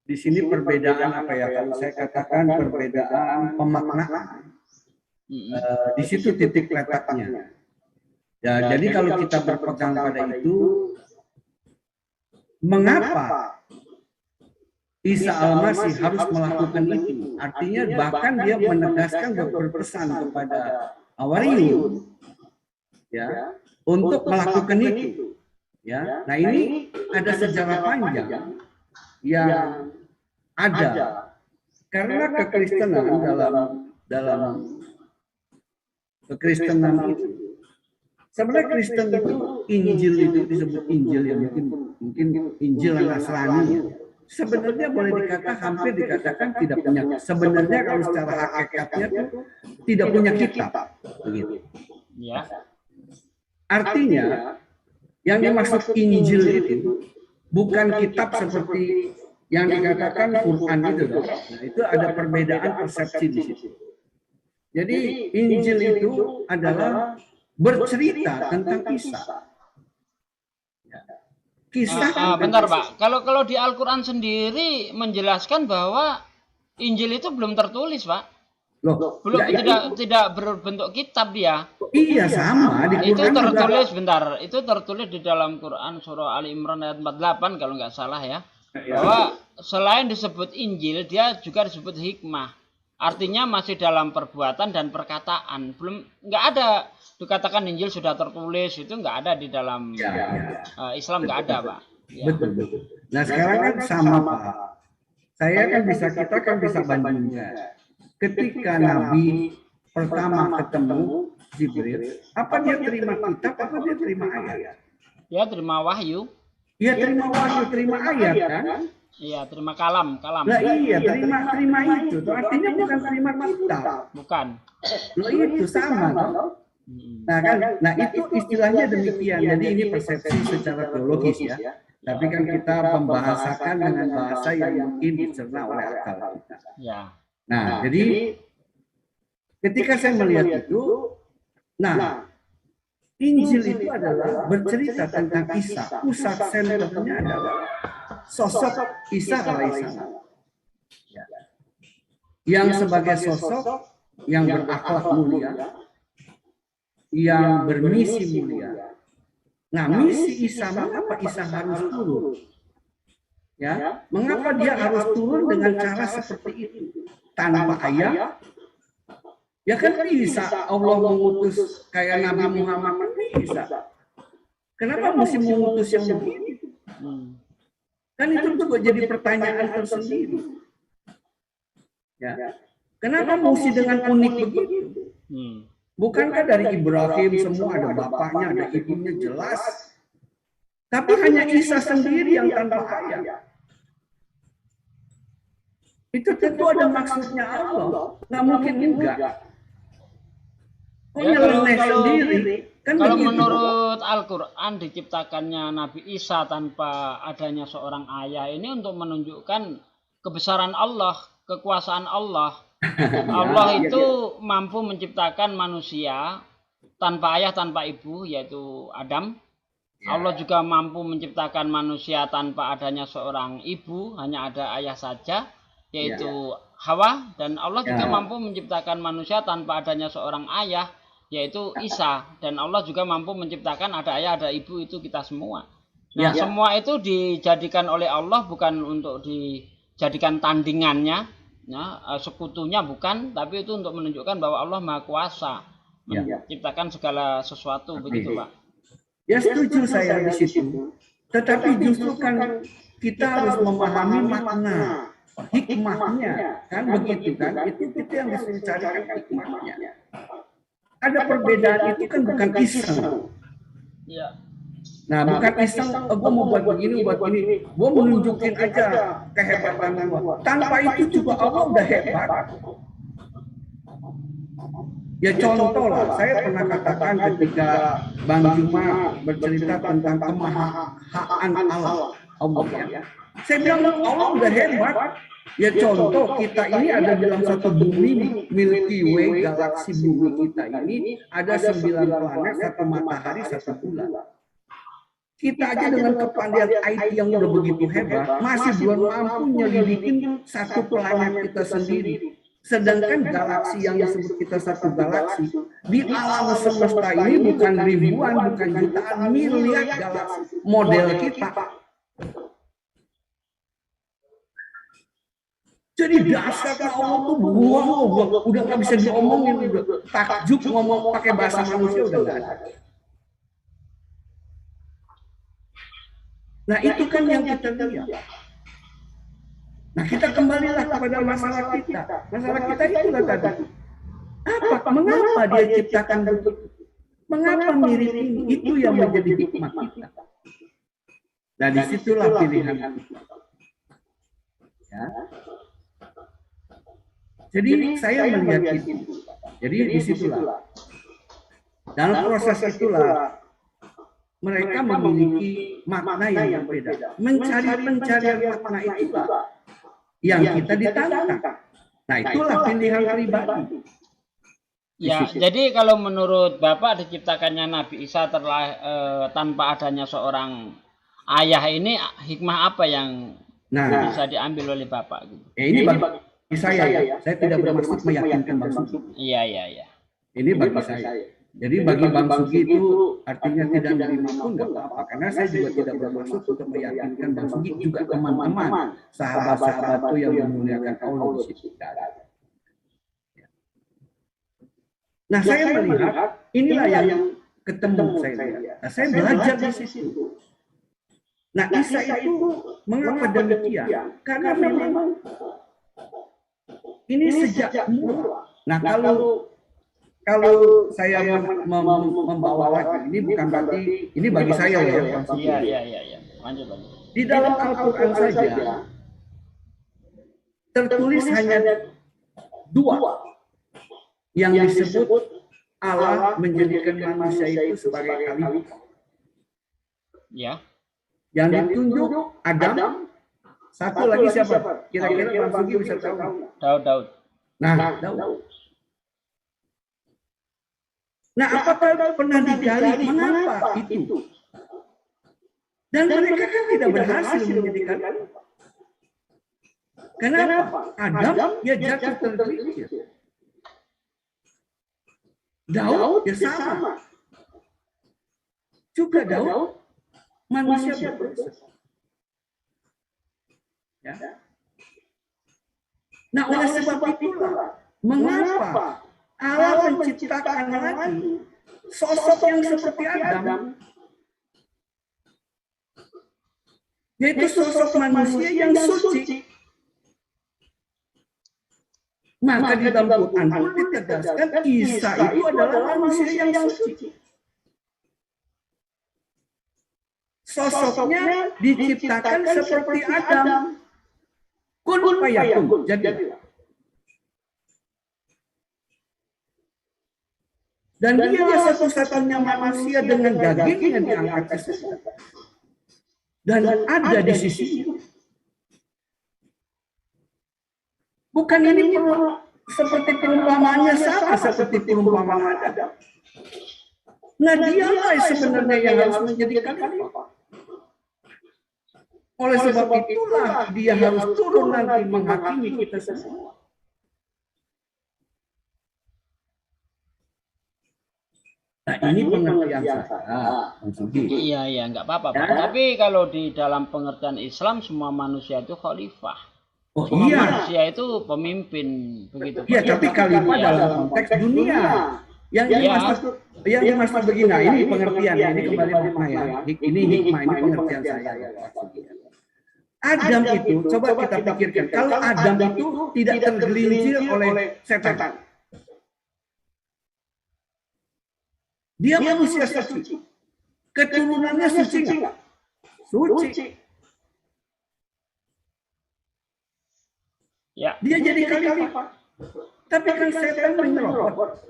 di sini perbedaan apa ya, kalau saya katakan perbedaan pemaknaan. Di situ titik letaknya. Ya, jadi kalau kita berpegang pada itu, mengapa Isa Al-Masih harus melakukan itu? Artinya bahkan dia menegaskan berpesan kepada Hawariyun ya untuk melakukan itu. Ya, nah ini ada sejarah panjang yang ada karena kekristenan dalam kekristenan itu sebenarnya Kristen itu Injil itu disebut Injil yang mungkin Injil Nasrani sebenarnya boleh dikatakan hampir dikatakan tidak punya, sebenarnya kalau secara hakikatnya itu tidak punya kitab begitu ya. Artinya yang dimaksud Injil itu bukan kitab seperti yang dikatakan Quran itu, nah, itu ada perbedaan persepsi di situ. Jadi Injil itu adalah bercerita tentang kisah. Kisah. Bentar Pak, kalau di Al-Quran sendiri menjelaskan bahwa Injil itu belum tertulis, Pak. Loh, Belum, enggak, tidak berbentuk kitab dia. iya sama di Itu Quran juga. tertulis bentar, itu tertulis di dalam Quran surah Ali Imran ayat 48 kalau nggak salah ya. Bahwa selain disebut Injil, dia juga disebut hikmah. Artinya masih dalam perbuatan dan perkataan. Belum, nggak ada dikatakan Injil sudah tertulis, itu nggak ada di dalam Islam, nggak ada, Pak. Ya. Betul. Nah sekarang kan sama Pak. Kita kan bisa bandingkan. Ketika Nabi pertama ketemu Jibril, apa dia terima kitab, apa dia terima ayat? Dia terima wahyu. Iya terima wahyu, terima ayat kan? Iya, terima kalam. Lah iya, terima itu. Itu artinya bukan terima kitab. Bukan. Loh itu sama toh. Nah kan, nah itu istilahnya demikian. Jadi ini persepsi secara teologis ya. Tapi kan kita membahasakan dengan bahasa yang mungkin dicerna oleh akal kita. Ya. Nah, jadi ketika saya melihat itu, nah Injil itu adalah bercerita tentang Isa. Pusat senternya adalah sosok Isa alaihissalam. Yang sebagai sosok yang berakhlak mulia, yang bermisi mulia. Nah, misi Isa, mengapa Isa harus turun? Ya, mengapa dia harus turun dengan cara seperti itu? Tanpa ayah? Ya kan bisa Allah mengutus kayak Nabi Muhammad kan bisa. Kenapa mesti mengutus yang begitu? Kan itu juga jadi pertanyaan tersendiri. Ya. Kenapa mesti dengan unik begitu? Bukankah dari Ibrahim semua ada bapaknya, ada ibunya jelas. Tapi hanya Isa sendiri yang tanpa ayah. Itu tentu ada maksudnya Allah. Nggak mungkin enggak. Ya, kalau begitu. menurut Al-Quran diciptakannya Nabi Isa tanpa adanya seorang ayah ini untuk menunjukkan kebesaran Allah, kekuasaan Allah. Allah itu mampu menciptakan manusia tanpa ayah, tanpa ibu, yaitu Adam. Allah juga mampu menciptakan manusia tanpa adanya seorang ibu, hanya ada ayah saja, yaitu Hawa. Dan Allah juga mampu menciptakan manusia tanpa adanya seorang ayah, yaitu Isa. Dan Allah juga mampu menciptakan ada ayah, ada ibu, itu kita semua. Nah, semua itu dijadikan oleh Allah bukan untuk dijadikan tandingannya, sekutunya bukan, tapi itu untuk menunjukkan bahwa Allah Maha Kuasa menciptakan segala sesuatu, begitu Pak. Ya setuju saya di situ. Tetapi justru kan kita harus memahami makna, hikmahnya, kan begitu kan? Itu kita yang harus mencarikan hikmahnya. Ada perbedaan itu kan bukan iseng. Ya. Nah, bukan iseng, gue mau buat begini, gue menunjukin aja kehebatan gue. Tanpa itu juga Allah udah hebat. Ya contoh lah, saya pernah katakan ketika Bang Juma bercerita tentang kemahaan Allah ya. Saya bilang Allah udah hebat. Ya contoh kita ini ada dalam satu bumi Milky Way, galaksi bumi kita ini ada 9 planet, 1 matahari, 1 bulan. Kita aja dengan kepandaian IT yang udah begitu hebat masih belum mampu nyelidikin satu planet kita sendiri. Sedangkan galaksi yang disebut kita satu galaksi di alam semesta ini bukan ribuan, bukan jutaan, miliar galaksi model kita. Jadi dasarnya Allah tuh buang, udah nggak bisa diomongin, udah takjub ngomong pakai bahasa manusia udah nggak ada. Nah itu kan yang kita lihat. Nah kita kembalilah kepada masalah kita. Masalah kita itulah tadi. Apa? Mengapa dia ciptakan begitu? Mengapa mirip ini? Itu yang menjadi hikmah kita. Nah disitulah pilihan kita. Ya. Jadi saya melihat itu. Jadi disitulah. Dalam proses itulah mereka memiliki makna yang berbeda. Mencari pencarian makna itulah yang kita ditantang. Nah itulah pilihan pribadi. Ya, jadi kalau menurut Bapak diciptakannya Nabi Isa tanpa adanya seorang ayah ini hikmah apa yang bisa diambil oleh Bapak? Gitu? Ini saya tidak bermaksud meyakinkan Bang Sugi. Iya. Ini bagi saya. Jadi bagi Bang Sugi itu artinya tidak menerima pun nggak apa-apa. Karena saya juga tidak bermaksud untuk meyakinkan Bang Sugi, juga teman-teman, sahabat-sahabat itu yang memuliakan Allah di situ. Nah, saya melihat inilah yang ketemu saya lihat. Nah, saya belajar di situ. Nah, Isa itu mengapa demikian? Karena memang ini sejak mula. Nah, kalau saya membawa lagi, ini bukan berarti ini bagi saya ya. Iya. Lanjut. Di dalam Al-Quran saja tertulis hanya 2 yang disebut Allah menjadikan manusia itu sebagai khalifah. Ya. Yang ditunjuk Adam, satu lagi siapa? Kira-kira Bang Sugi bisa tahu? Daud. Nah, Daud. Nah, apakah pernah digali mengapa itu? Dan mereka kan tidak berhasil menjadikan khalifah. Kenapa? Adam ya jatuh tergelincir. Daud ya sama. Juga Daud manusia berdosa. Ya. Nah, oleh sebab itulah mengapa Allah menciptakan lagi sosok yang seperti Adam, yaitu sosok manusia yang suci. Maka di dalam Quran pun ditegaskan Isa itu adalah manusia yang suci. Sosoknya diciptakan seperti Adam. Kun fayakun, jadilah. Dan dialah satu-satunya manusia dengan daging yang diangkat ke surga. Dan ada di sisi. Bukan ini seperti perumpamaannya sama seperti perumpamaan Adam. Nah, dialah sebenarnya yang harus menjadi khalifah. Oleh sebab itulah dia harus turun nanti menghakimi kita semua. Nah, ini pengertian saya. Iya, nggak apa-apa, Pak. Tapi kalau di dalam pengertian Islam semua manusia itu khalifah. Oh Semua iya. manusia itu pemimpin, begitu. Iya, tapi khalifah dalam konteks dunia. Yang dimaksud begini, nah, ini pengertian, ini kembali makna ya. Ini hikmah, ini pengertian saya. Adam itu, coba kita pikirkan, kalau Adam itu tidak tergelincir oleh setan. Dia manusia suci. Keturunannya suci nggak? Suci. Ya. Dia jadi khalifah. Tapi kan setan menyerobot.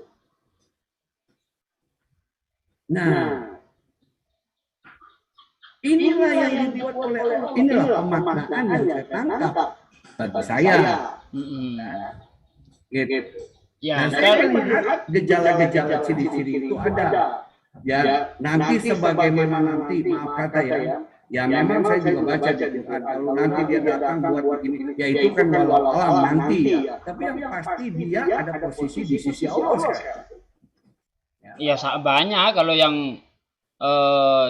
Nah, inilah yang dibuat oleh Allah. Inilah pemaknaan yang saya tangkap bagi saya. Gitu. Ya, Dan saya melihat gejala-gejala ciri-ciri itu ada. Ya, nanti sebagaimana nanti, maaf kata ya memang saya juga baca di Quran. Kalau nanti dia datang buat begini, ya itu kan walau alam nanti ya. Tapi yang pasti dia ada posisi di sisi Allah sekarang. Iya, banyak kalau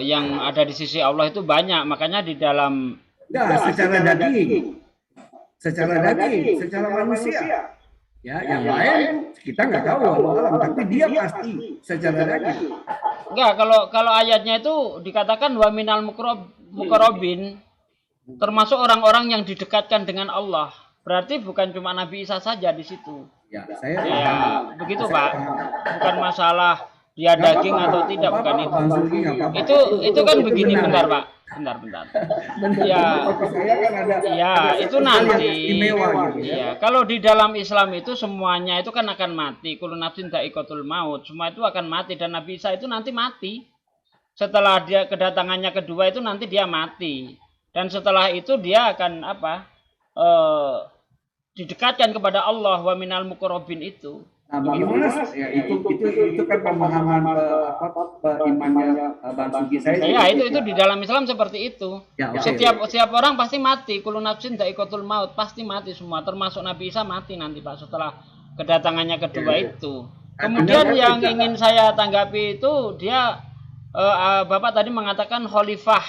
yang ada di sisi Allah itu banyak. Makanya di dalam secara daging, secara manusia. Ya, yang lain kita nggak tahu alam, tapi dia pasti secara daging. Enggak, kalau ayatnya itu dikatakan wa minal muqarrabin, termasuk orang-orang yang didekatkan dengan Allah. Berarti bukan cuma Nabi Isa saja di situ. Ya, begitu Pak. Bukan masalah dia daging atau tidak, bukan itu. Itu kan begini, bentar Pak. Bentar. Ya, itu nanti. Ya, kalau di dalam Islam itu semuanya itu kan akan mati. Kullu nafsin dha'iqatul maut. Semua itu akan mati, dan Nabi Isa itu nanti mati. Setelah dia kedatangannya kedua itu nanti dia mati. Dan setelah itu dia akan didekatkan kepada Allah, wa minal muqarrabin itu. Nah, bagaimana ya itu kan pemahaman imannya Bang Sugi saya. Ya, itu di dalam Islam seperti itu. Ya, okay. Setiap orang pasti mati. Kullu nafsin dha'iqatul maut, pasti mati semua, termasuk Nabi Isa mati nanti Pak setelah kedatangannya kedua itu. Kemudian yang ingin saya tanggapi itu dia Bapak tadi mengatakan khalifah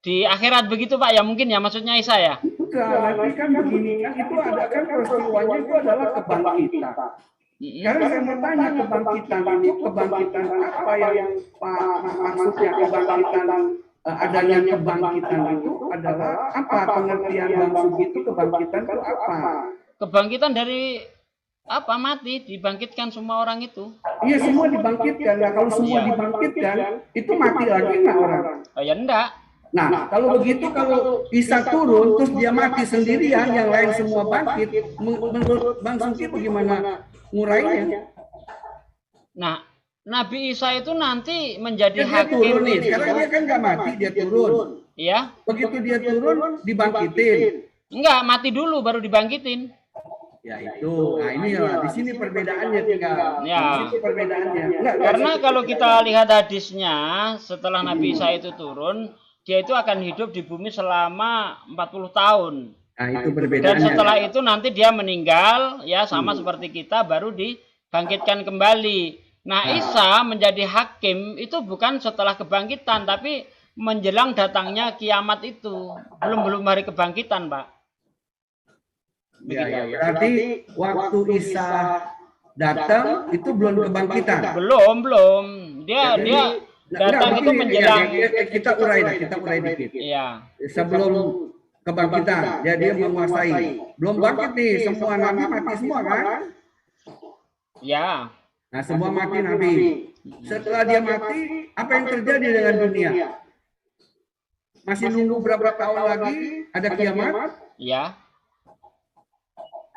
di akhirat begitu Pak ya, mungkin ya maksudnya Isa ya. Nanti kan begini kan itu ada kan peristiwanya itu adalah kebangkitan. Karena saya mau tanya kebangkitan apa yang maksudnya kebangkitan adanya kebangkitan itu adalah apa pengertian Bang Sugi itu kebangkitan itu apa? Kebangkitan dari apa mati dibangkitkan semua orang itu. Iya semua dibangkitkan. Nah, kalau semua dibangkitkan itu mati lagi nggak orang? Oh ya enggak. Nah, kalau begitu, kalau Isa turun, terus dia mati sendirian, yang lain semua bangkit, menurut Bang Sugi bagaimana ngurainya? Nah, Nabi Isa itu nanti menjadi hakim. Dia turun nih, sekarang dia kan nggak mati, dia turun. Iya. Begitu dia turun, dibangkitin. Enggak, mati dulu baru dibangkitin. Ya itu, nah ini ya, di sini perbedaannya tinggal. Ya. Di sini perbedaannya. Karena kalau kita lihat hadisnya, setelah Nabi Isa itu turun, dia itu akan hidup di bumi selama 40 tahun. Nah, itu perbedaannya. Dan setelah itu nanti dia meninggal, ya sama seperti kita, baru dibangkitkan kembali. Nah, Isa menjadi hakim itu bukan setelah kebangkitan, tapi menjelang datangnya kiamat itu. Belum hari kebangkitan, Pak. Ya, berarti waktu Isa datang itu belum kebangkitan. Belum. Dia datang itu menjelang. Kita urai dikit. Iya. Sebelum kebangkitan, dia menguasai. Belum bangkit nih, semua nabi mati semua kan? Ya. Nah, semua mati nabi. Setelah dia mati, apa yang terjadi dengan dunia? Masih nunggu berapa tahun lagi ada kiamat? Iya.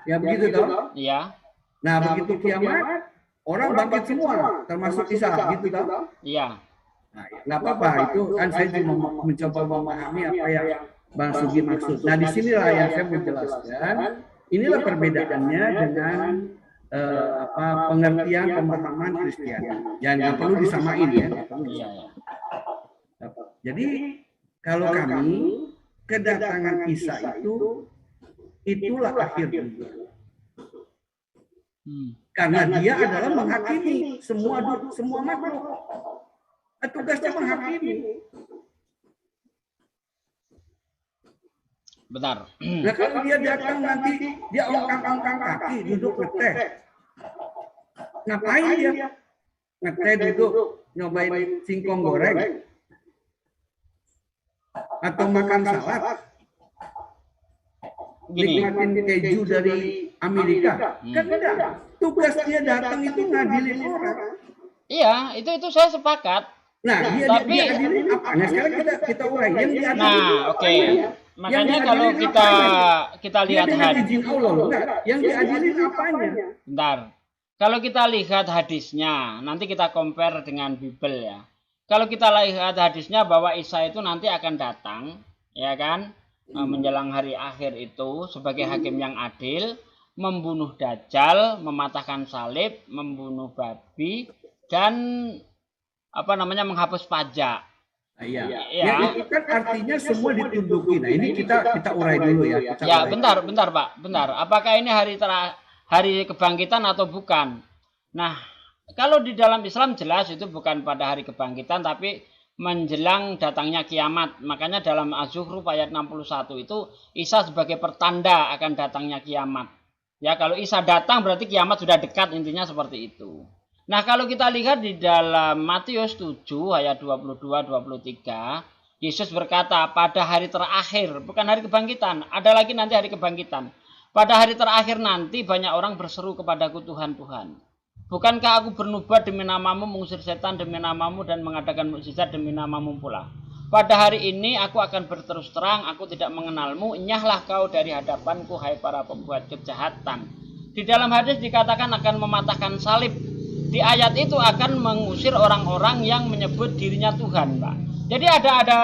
Ya begitu toh? Iya. Nah, begitu kiamat, orang bangkit semua, termasuk Isa, gitu toh? Iya. Nah, nggak apa-apa, itu kan saya cuma mencoba memahami apa yang Bang Sugi maksud. Nah, disinilah yang saya menjelaskan, inilah perbedaannya dengan pengertian pemahaman Kristiani. Yang perlu disamain ya. Iya. Jadi kalau kami kedatangan Isa itulah akhir dunia. Karena dia adalah menghakimi semua makhluk. Tugasnya menghakimi. Benar. Nah, kalau dia datang nanti dia ongkang-ongkang kaki duduk ngeteh. Ngapain dia? Ngeteh duduk nyobain singkong goreng atau makan salad. Nikmatin keju dari Amerika. Kan enggak. Tugas dia datang itu ngadilin orang. Iya, itu saya sepakat. Nah, dia adilin apa? Nah, sekarang kita urai yang diadilin. Nah, oke. Makanya kalau kita lihat hadis, yang diadilin apanya? bentar. Kalau kita lihat hadisnya, nanti kita compare dengan Bible ya. Kalau kita lihat hadisnya bahwa Isa itu nanti akan datang, ya kan, menjelang hari akhir itu sebagai hakim yang adil, membunuh Dajjal, mematahkan salib, membunuh babi, dan menghapus pajak. Iya. Ya, itu kan artinya semua ditunduki. Nah, ini kita urai dulu ya. Ya, bentar Pak, bentar. Apakah ini hari kebangkitan atau bukan? Nah, kalau di dalam Islam jelas itu bukan pada hari kebangkitan, tapi menjelang datangnya kiamat. Makanya dalam Az-Zukhruf ayat 61 itu Isa sebagai pertanda akan datangnya kiamat. Ya, kalau Isa datang berarti kiamat sudah dekat, intinya seperti itu. Nah, kalau kita lihat di dalam Matius 7 ayat 22-23, Yesus berkata, pada hari terakhir, bukan hari kebangkitan, ada lagi nanti hari kebangkitan. Pada hari terakhir nanti banyak orang berseru kepadaku, Tuhan, Tuhan. Bukankah aku bernubuat demi namamu, mengusir setan demi namamu, dan mengadakan mukjizat demi namamu pula? Pada hari ini aku akan berterus terang, aku tidak mengenalmu, enyahlah kau dari hadapanku, hai para pembuat kejahatan. Di dalam hadis dikatakan akan mematahkan salib. Di ayat itu akan mengusir orang-orang yang menyebut dirinya Tuhan, Pak. Jadi ada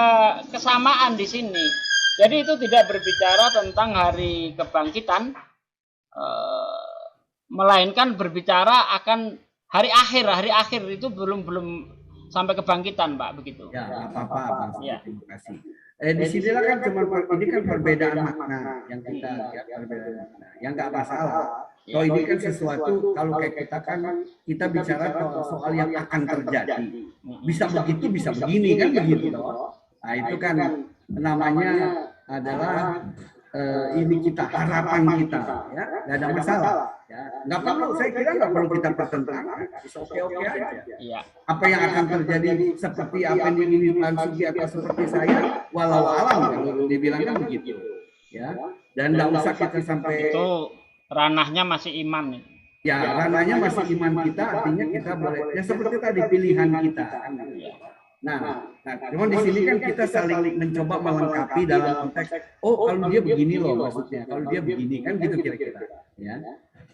kesamaan di sini. Jadi itu tidak berbicara tentang hari kebangkitan, melainkan berbicara akan hari akhir. Hari akhir itu belum sampai kebangkitan, Pak, begitu. Ya, nggak apa-apa, Bang. Ya. Terima kasih. Di sinilah kan cuma ini kan perbedaan makna yang kita lihat, perbedaan makna. Yang nggak masalah. Toh ini kan sesuatu, kalau kayak kita kan kita bicara soal yang akan terjadi. Bisa begitu, bisa begini kan begitu loh. Nah itu kan namanya adalah ini kita, harapan kita, ya, nggak ada masalah. Ya, nggak perlu, saya kira nggak perlu kita pertentangkan, oke-oke aja. Iya. Apa yang akan terjadi seperti apa yang diingini Bang Sugi atau seperti saya, walau alam kalau dibilangkan begitu, ya. Dan nggak usah kita sampai Itu ranahnya masih iman. ya ranahnya masih iman kita, artinya kita boleh ya seperti tadi pilihan kita. Kan, nah, cuman di sini kan kita saling mencoba melengkapi dalam konteks, oh kalau dia begini loh maksudnya, kalau dia begini kan gitu kira-kira, ya.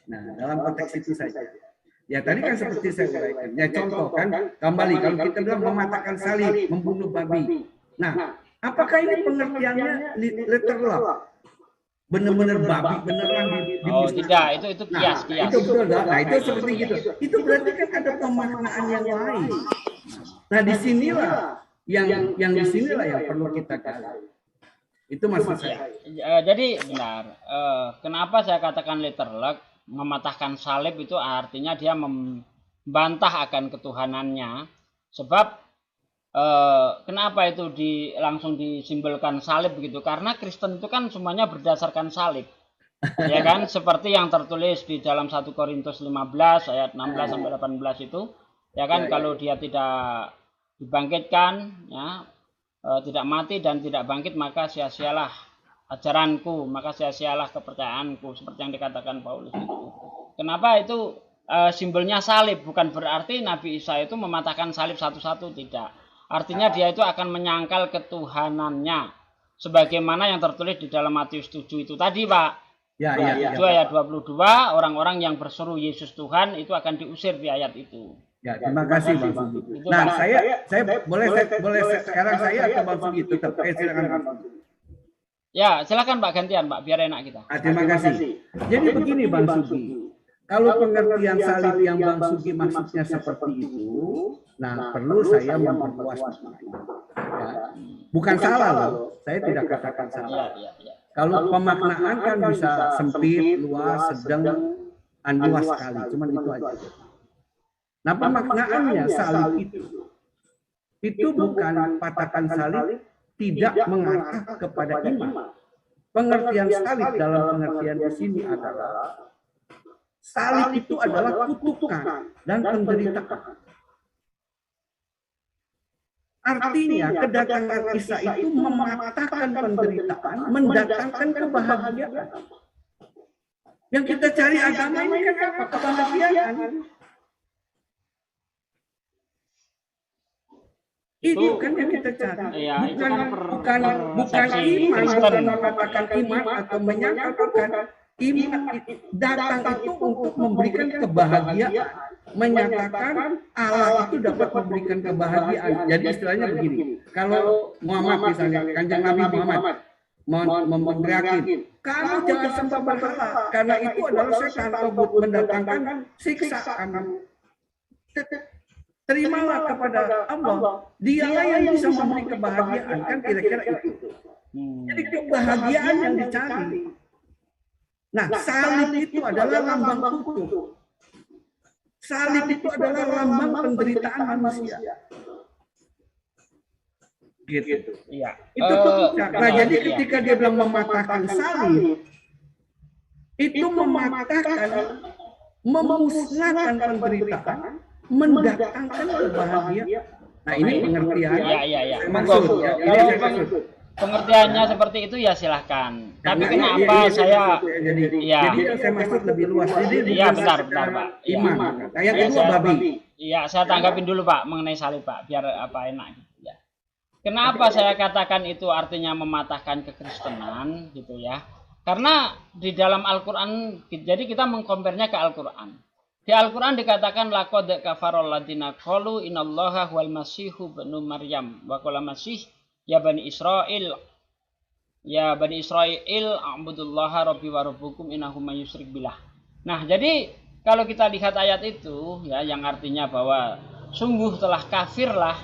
Nah dalam konteks itu saja. Ya tadi kan seperti saya uraikan, ya contoh kan kembali kalau kita bilang mematahkan salib, membunuh babi. Nah, apakah ini pengertiannya literal? Benar-benar babi beneran Oh tidak, itu kias. Itu betul, nah itu seperti gitu. Itu berarti kan ada pemaknaan yang lain. Nah disinilah yang disinilah yang perlu kita gali. Itu maksud saya. Jadi benar. Kenapa saya katakan literal? Mematahkan salib itu artinya dia membantah akan ketuhanannya. Sebab kenapa itu langsung disimbolkan salib begitu? Karena Kristen itu kan semuanya berdasarkan salib. Ya kan? Seperti yang tertulis di dalam 1 Korintus 15 ayat 16 sampai 18 itu. Ya kan, kalau dia tidak dibangkitkan, ya, tidak mati dan tidak bangkit, maka sia-sialah ajaranku, maka sia-sialah kepercayaanku, seperti yang dikatakan Paulus itu. Kenapa itu simbolnya salib? Bukan berarti Nabi Isa itu mematahkan salib satu-satu, tidak. Artinya dia itu akan menyangkal ketuhanannya, sebagaimana yang tertulis di dalam Matius 7 itu tadi, Pak. Ya. Itu ayat 22, orang-orang yang berseru Yesus Tuhan itu akan diusir di ayat itu. Ya, terima kasih Bang Sugi. Nah, saya boleh sekarang saya atau Bang Sugi tetap silakan Bang Sugi. Ya, silakan Pak, gantian Pak, biar enak kita. Terima kasih. Jadi begini Bang Sugi. Kalau pengertian salib yang Bang Sugi maksudnya seperti itu, nah perlu saya memperluas maknanya. Ya. Bukan salah loh, saya tidak katakan salah. Ya. Kalau pemaknaan kan bisa sempit, luas, sedang, luas sekali. Cuman itu aja. Nah pemaknaannya salib itu bukan patahkan salib tidak mengarah kepada iman. Pengertian salib dalam pengertian di sini adalah salib itu adalah kutukan dan penderitaan. Artinya kedatangan Isa itu mematahkan penderitaan, mendatangkan kebahagiaan. Yang kita cari agama ini kan apa? Kebahagiaan. Itu kan yang kita cari, bukan iman, bukan mengatakan iman atau menyangkalkan iman. Datang itu untuk memberikan kebahagiaan, menyatakan Allah itu dapat memberikan kebahagiaan. Jadi istilahnya begini, kalau Muhammad misalnya, Kanjeng Nabi Muhammad meneriakin, kamu jangan sembah berhala, karena itu adalah setan mendatangkan siksa kamu. Terimalah kepada Allah, dialah yang bisa memberi kebahagiaan, kan kira-kira itu. Jadi kebahagiaan yang dicari. Nah, salib itu adalah lambang kutuk. Salib itu adalah lambang penderitaan manusia. Gitu. Iya. Itu puncak. Nah, jadi ketika dia bilang mematahkan salib, itu mematahkan, memusnahkan penderitaan, mendatangkan kebahagiaan. Nah ini pengertiannya. Iya. Maksud ya. Pengertiannya seperti itu ya silahkan. Tapi kenapa saya? Jadi yang saya maksud lebih luas. Jadi iya bentar Pak. Iman. Yang kedua babi. Iya saya tanggapin dulu Pak mengenai salib Pak biar apa enak gitu ya. Kenapa saya katakan itu artinya mematahkan kekristenan gitu ya? Karena di dalam Al-Quran, jadi kita mengkompernya ke Al-Quran. Di Al-Quran dikatakan laqad kafarol ladina qalu inallaha huwal masihu ibnu Maryam wa qala masih ya bani Israil a'budullaha rabbi wa rabbukum innahu may yusyrik billah. Nah, jadi kalau kita lihat ayat itu ya, yang artinya bahwa sungguh telah kafirlah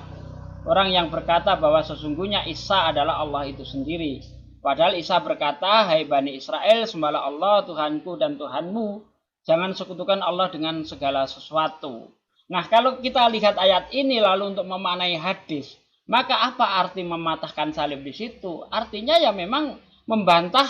orang yang berkata bahwa sesungguhnya Isa adalah Allah itu sendiri. Padahal Isa berkata, hai Bani Israel, sembahlah Allah Tuhanku dan Tuhanmu, jangan sekutukan Allah dengan segala sesuatu. Nah, kalau kita lihat ayat ini lalu untuk memaknai hadis, maka apa arti mematahkan salib di situ? Artinya ya memang membantah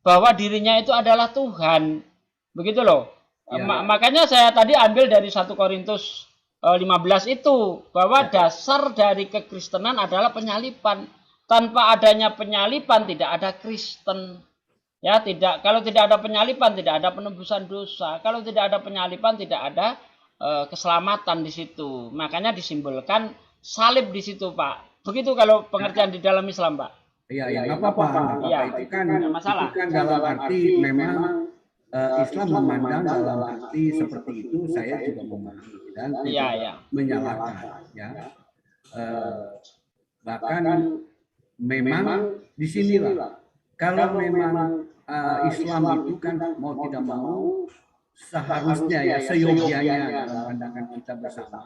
bahwa dirinya itu adalah Tuhan. Begitu loh. Ya. Makanya saya tadi ambil dari 1 Korintus 15 itu, bahwa dasar dari kekristenan adalah penyalipan. Tanpa adanya penyalipan tidak ada Kristen. Ya, kalau tidak ada penyalipan tidak ada penebusan dosa. Kalau tidak ada penyalipan tidak ada keselamatan di situ. Makanya disimbolkan salib di situ, Pak. Begitu kalau pengertian di dalam Islam, Pak. Iya, ya, nggak apa-apa. Ya, Itu kan, masalah. itu kan dalam arti memang Islam memandang dalam arti seperti itu, saya juga memahami dan menyalahkan. Ya. Bahkan memang disinilah kalau memang Islam itu kan mau tidak mau seharusnya ya seyogianya dalam pandangan kita bersama,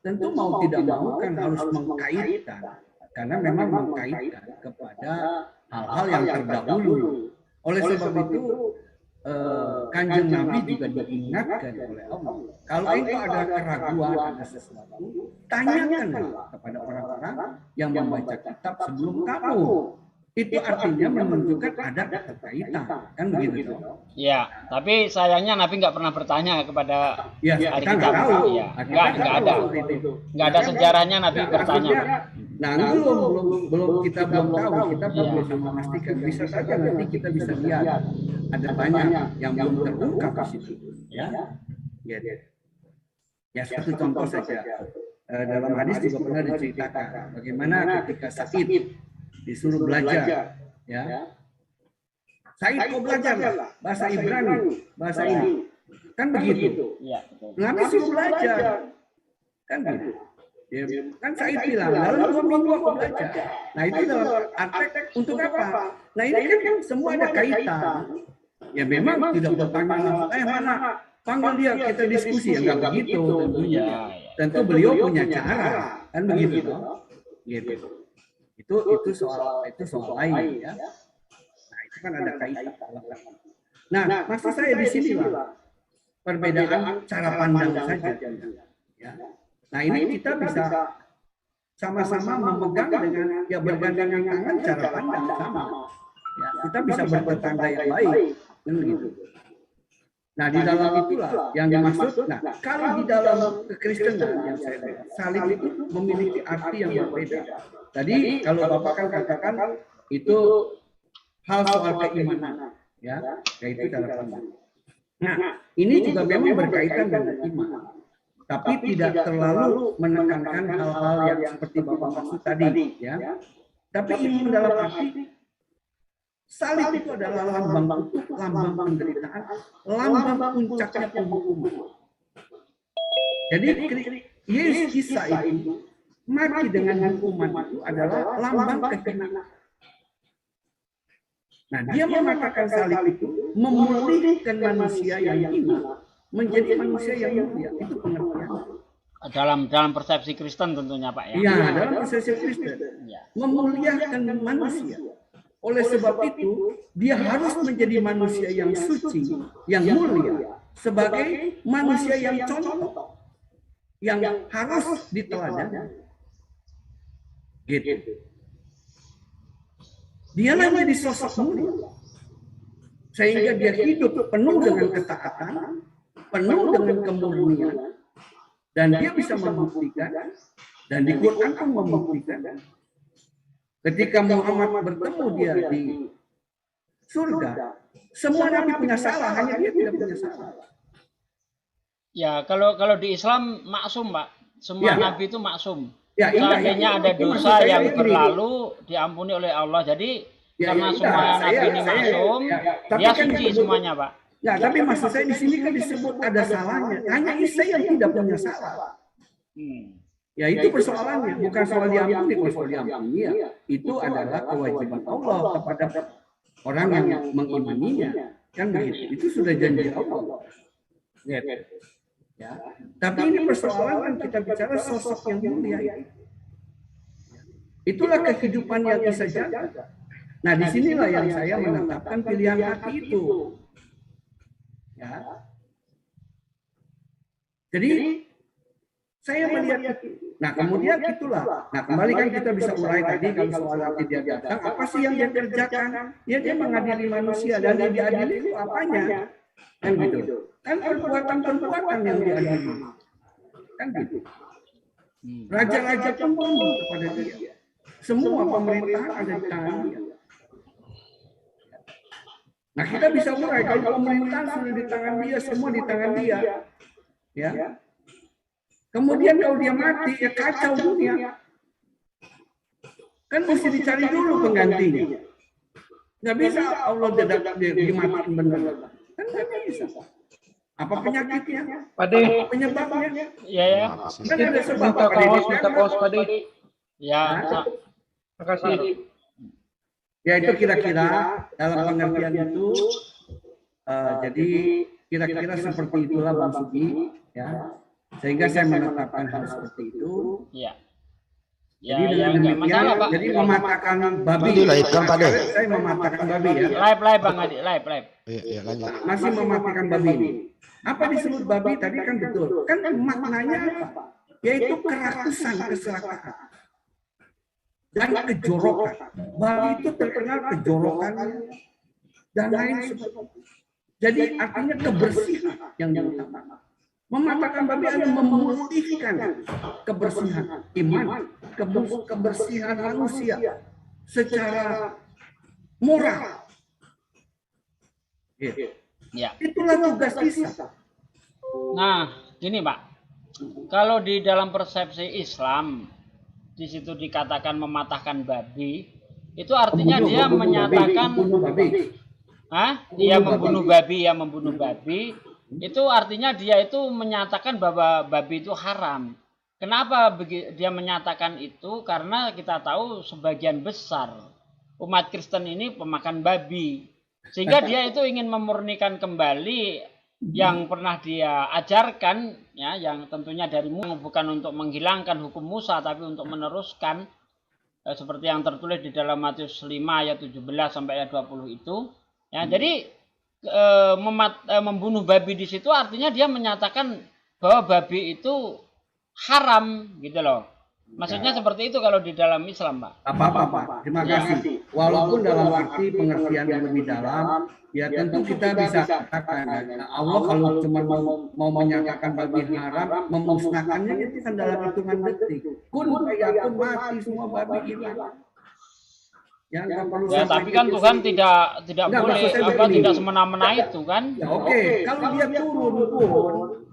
tentu mau tidak mau kan harus mengkaitkan, karena memang mengkaitkan kepada hal-hal yang terdahulu. Oleh sebab itu Kanjeng Nabi juga diingatkan oleh Allah, kalau itu ada keraguan, ada sesuatu, tanyakanlah kepada orang-orang yang membaca kitab sebelum kamu. Itu artinya menunjukkan ada keterkaitan, kan begitu? Ya, tapi sayangnya Nabi nggak pernah bertanya kepada ahli kitab. Ya, nggak ada sejarahnya Nabi bertanya. Nah, belum kita belum tahu, kita belum bisa memastikan. Bisa saja nanti kita bisa lihat ada banyak yang belum terungkap di situ. Ya, satu contoh saja. Dalam hadis juga pernah diceritakan bagaimana ketika Said disuruh belajar, ya. Said kau belajar bahasa Ibrani, bahasa ini, kan begitu. Nabi suruh belajar, kan begitu. Ya, kan Said bilang dalam 2 minggu aku belajar. Nah itu dalam arti untuk apa? Nah ini kan semua ada kaitan. Ya memang tidak bertanya langsung, mana panggil dia kita diskusi, ya nggak begitu tentunya. Tentu beliau punya cara, kan begitu. Gitu. Itu soal lain ya. Nah itu kan ada kaitan. Nah maksud saya di sini lah perbedaan cara pandang saja. Ya. Nah ini kita bisa sama-sama memegang dengan ya bergandengan tangan cara pandang sama. Ya, kita bisa bertetangga yang baik, kan begitu. Nah di dalam itulah yang dimaksud. Nah kalau di dalam kekristenan yang saya lihat, salib itu memiliki arti yang berbeda. Tadi kalau Bapak kan katakan itu hal soal keimanan, ya, yaitu cara pandang. Nah ini juga memang berkaitan dengan iman, tapi tidak terlalu menekankan hal-hal yang seperti Bapak maksud tadi, ya. Tapi iman dalam arti salib itu adalah lambang kutuk, lambang penderitaan, lambang puncaknya penghukuman. Jadi Yesus Isa itu mati dengan hukuman itu adalah lambang kehinaan. Nah, dia mengatakan salib itu memulihkan manusia yang hina menjadi manusia yang mulia. Itu pengertian. Dalam persepsi Kristen tentunya, Pak, ya. Iya, dalam persepsi Kristen. Memuliakan manusia. Oleh sebab itu, dia harus menjadi manusia yang suci, yang mulia, sebagai manusia yang contoh, yang harus diteladani. Gitu. Dia menjadi sosok mulia, sehingga dia hidup penuh dengan ketaatan, penuh dengan kemurnian, dan dia bisa membuktikan, dan di Quran pun membuktikan. Ketika Muhammad bertemu dia di surga, semua nabi punya salah, hanya dia tidak punya salah. Ya, kalau di Islam maksum, Pak. Semua nabi itu maksum. Ya, seandainya ada dosa yang berlalu diampuni oleh Allah. Jadi karena semua nabi ini maksum, dia suci semuanya, Pak. Ya, tapi maksud saya di sini kan disebut ada salahnya. Hanya Isa yang tidak punya salah. Ya itu persoalannya, bukan soal diampuni. Kalau soal diampuni ya, itu adalah kewajiban Allah kepada orang yang mengimaninya, kan begitu. Itu sudah janji Allah. Gitu. Ya. Tapi ini persoalan kan kita bicara sosok yang mulia. Itulah kehidupan yang bisa jaga. Nah, disinilah yang saya menetapkan pilihan hati itu. Ya. Jadi saya melihat itu. Nah, kemudian itulah. Nah, kembali kan kita bisa urai tadi kalau soal arti dia datang, apa sih yang dia kerjakan? Dia mengadili manusia dan dia diadili itu apanya? Kan gitu. Kan perbuatan-perbuatan yang diadili. Kan gitu. Raja-raja pun tunduk kepada dia. Semua pemerintahan ada di tangan dia. Nah, kita bisa urai kalau pemerintahan sudah di tangan dia, semua di tangan dia. Ya. Kemudian kalau dia mati, ya kacau dunia. Kan mesti dicari dulu penggantinya. Nggak bisa Allah dimatiin benar. Kan nggak bisa. Apa penyakitnya? Pade. Apa penyebabnya? Iya ya. Kan ada sebab. Minta kaos Pade. Ya. Makasih. Ya itu kira-kira dalam pengertian itu. Jadi kira-kira seperti itulah Bang Sugi. Ya. Sehingga saya menetapkan hal seperti itu. Iya. Jadi dengan demikian, jadi mematahkan babi. Saya mematahkan babi ya. Live Bang Adi, live. Iya, lanjut. Masih mematikan babi ini. Apa disebut babi tadi kan betul. Kan maknanya apa? Yaitu kerakusan, keserakahan. Dan kejorokan. Babi itu terkenal kejorokannya dan lain sebagainya. Jadi artinya kebersihan yang diutamakan. Mematahkan babi adalah memulihkan kebersihan iman, kebersihan manusia secara moral. Ya. Itulah tugas kita. Nah, gini Pak, kalau di dalam persepsi Islam, di situ dikatakan mematahkan babi, itu artinya dia menyatakan, dia membunuh babi. Itu artinya dia itu menyatakan bahwa babi itu haram. Kenapa dia menyatakan itu? Karena kita tahu sebagian besar umat Kristen ini pemakan babi. Sehingga dia itu ingin memurnikan kembali yang pernah dia ajarkan, ya, yang tentunya dari bukan untuk menghilangkan hukum Musa, tapi untuk meneruskan seperti yang tertulis di dalam Matius 5 ayat 17 sampai ayat 20 itu. Ya, jadi membunuh babi di situ artinya dia menyatakan bahwa babi itu haram gitu loh. Maksudnya seperti itu kalau di dalam Islam, Pak. Apa-apa, Pak. Terima kasih. Walaupun dalam arti pengertian yang lebih dalam, ya tentu kita bisa katakan Allah kalau cuma mau menyatakan babi haram, memusnahkannya itu kan dalam hitungan detik. Kun mati semua babi hilang. Ya, tapi kan Tuhan tidak boleh tidak semena-mena itu kan? Ya, Oke. Kalau dia turun pun,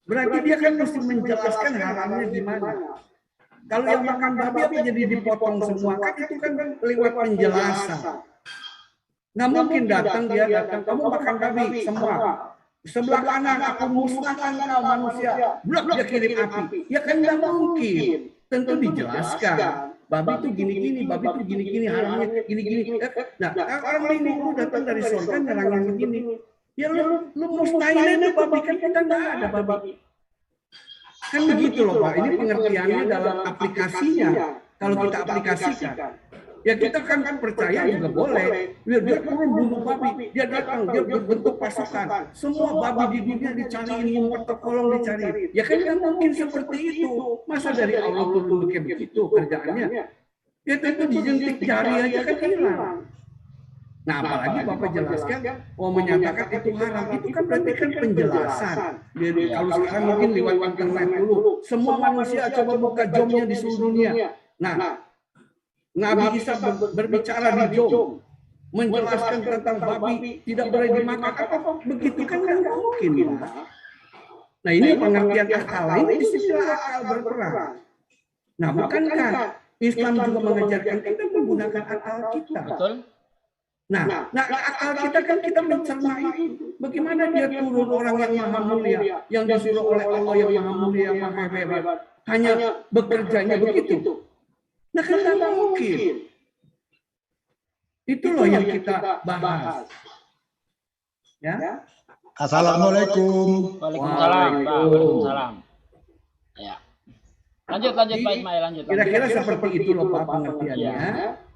berarti dia kan mesti menjelaskan haramnya gimana. Kalau yang makan babi apa jadi dipotong semua? Kan itu kan lewat penjelasan. Nggak mungkin datang kamu makan babi semua. Sebelah kanan aku musnahkan kau manusia. Blok dia kirim api. Ya kan nggak mungkin. Tentu dijelaskan. Babi itu gini-gini, babi itu gini-gini, haramnya gini-gini. Nah, orang ini lu datang dari surga nyerang yang begini. Ya lu musnahin itu babi, kan kita nggak ada babi. Kan begitu loh Pak, ini pengertiannya dalam aplikasinya. Kalau kita aplikasikan, ya kita kan percaya juga boleh. Dia turun bunuh babi, dia datang, dia berbentuk pasukan. Semua babi di dunia dicariin, tolong dicari. Ya kan nggak mungkin seperti itu. Masa dari Allah turun kayak begitu kerjaannya? Ya tentu dijentik jari aja kan hilang. Nah apalagi Bapak jelaskan, menyatakan itu haram, itu kan berarti kan penjelasan. Jadi kalau sekarang mungkin lewat internet dulu, semua manusia coba buka jomnya di seluruh dunia. Nah, Nabi Isa berbicara di jom, menjelaskan tentang babi tidak boleh dimakan, apa begitu kan nggak mungkin. Nah ini pengertian akal, ini istilah akal berperang. Nah bukankah Islam juga mengajarkan kita menggunakan akal kita? Betul. Nah, akal kita kan kita mencerna itu. Bagaimana dia turun orang yang maha mulia, yang disuruh oleh Allah yang maha mulia, yang maha hebat, hanya bekerjanya begitu. Nah kan tidak mungkin. Itu loh yang kita bahas. Ya. Assalamualaikum. Waalaikumsalam, Pak. Waalaikumsalam. Ya. Lanjut Pak Ismail, lanjut. Kira-kira seperti itu loh Pak pengertiannya.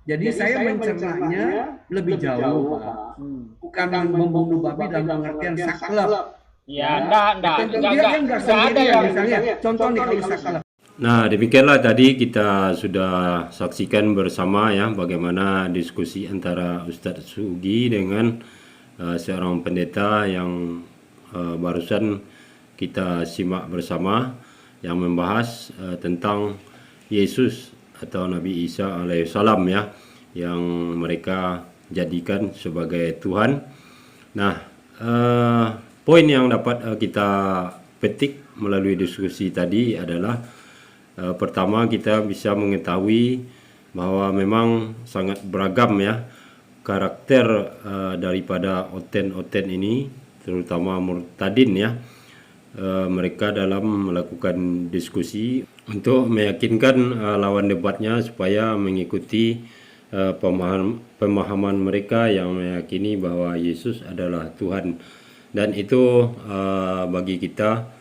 Jadi saya mencernanya lebih jauh Pak. Bukan membunuh babi dalam pengertian saklek. Ya, enggak ada ya, yang misalnya. Contoh nih kalau saklek. Nah, demikianlah tadi kita sudah saksikan bersama ya bagaimana diskusi antara Ustadz Sugi dengan seorang pendeta yang barusan kita simak bersama yang membahas tentang Yesus atau Nabi Isa alaihissalam ya, yang mereka jadikan sebagai Tuhan. Nah, poin yang dapat kita petik melalui diskusi tadi adalah pertama, kita bisa mengetahui bahwa memang sangat beragam ya karakter daripada oten-oten ini, terutama murtadin ya. Mereka dalam melakukan diskusi untuk meyakinkan lawan debatnya supaya mengikuti pemahaman mereka yang meyakini bahwa Yesus adalah Tuhan. Dan itu bagi kita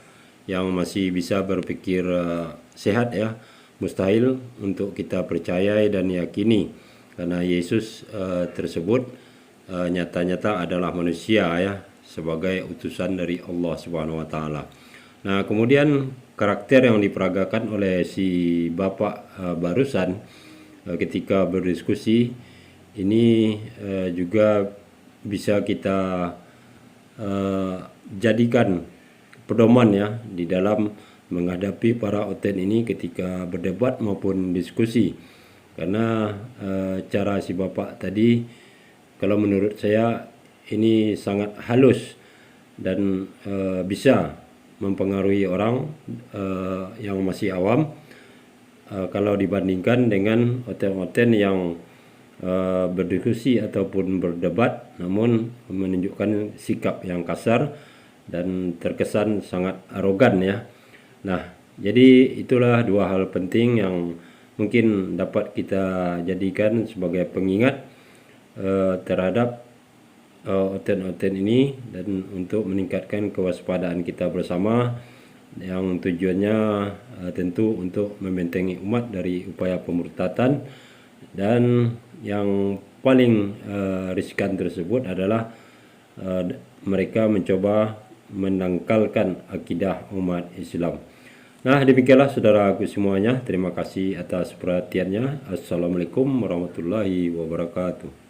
yang masih bisa berpikir sehat ya, mustahil untuk kita percayai dan yakini, karena Yesus tersebut nyata-nyata adalah manusia ya, sebagai utusan dari Allah Subhanahu wa taala. Nah, kemudian karakter yang diperagakan oleh si bapak barusan ketika berdiskusi ini juga bisa kita jadikan pedoman ya di dalam menghadapi para oten ini ketika berdebat maupun diskusi. Karena cara si bapak tadi, kalau menurut saya ini sangat halus dan bisa mempengaruhi orang yang masih awam kalau dibandingkan dengan oten-oten yang berdiskusi ataupun berdebat namun menunjukkan sikap yang kasar dan terkesan sangat arogan ya. Nah, jadi itulah dua hal penting yang mungkin dapat kita jadikan sebagai pengingat terhadap oten-oten ini, dan untuk meningkatkan kewaspadaan kita bersama yang tujuannya tentu untuk membentengi umat dari upaya pemurtatan. Dan yang paling riskan tersebut adalah mereka mencoba menangkalkan akidah umat Islam. Nah, demikianlah saudaraku semuanya. Terima kasih atas perhatiannya. Assalamualaikum warahmatullahi wabarakatuh.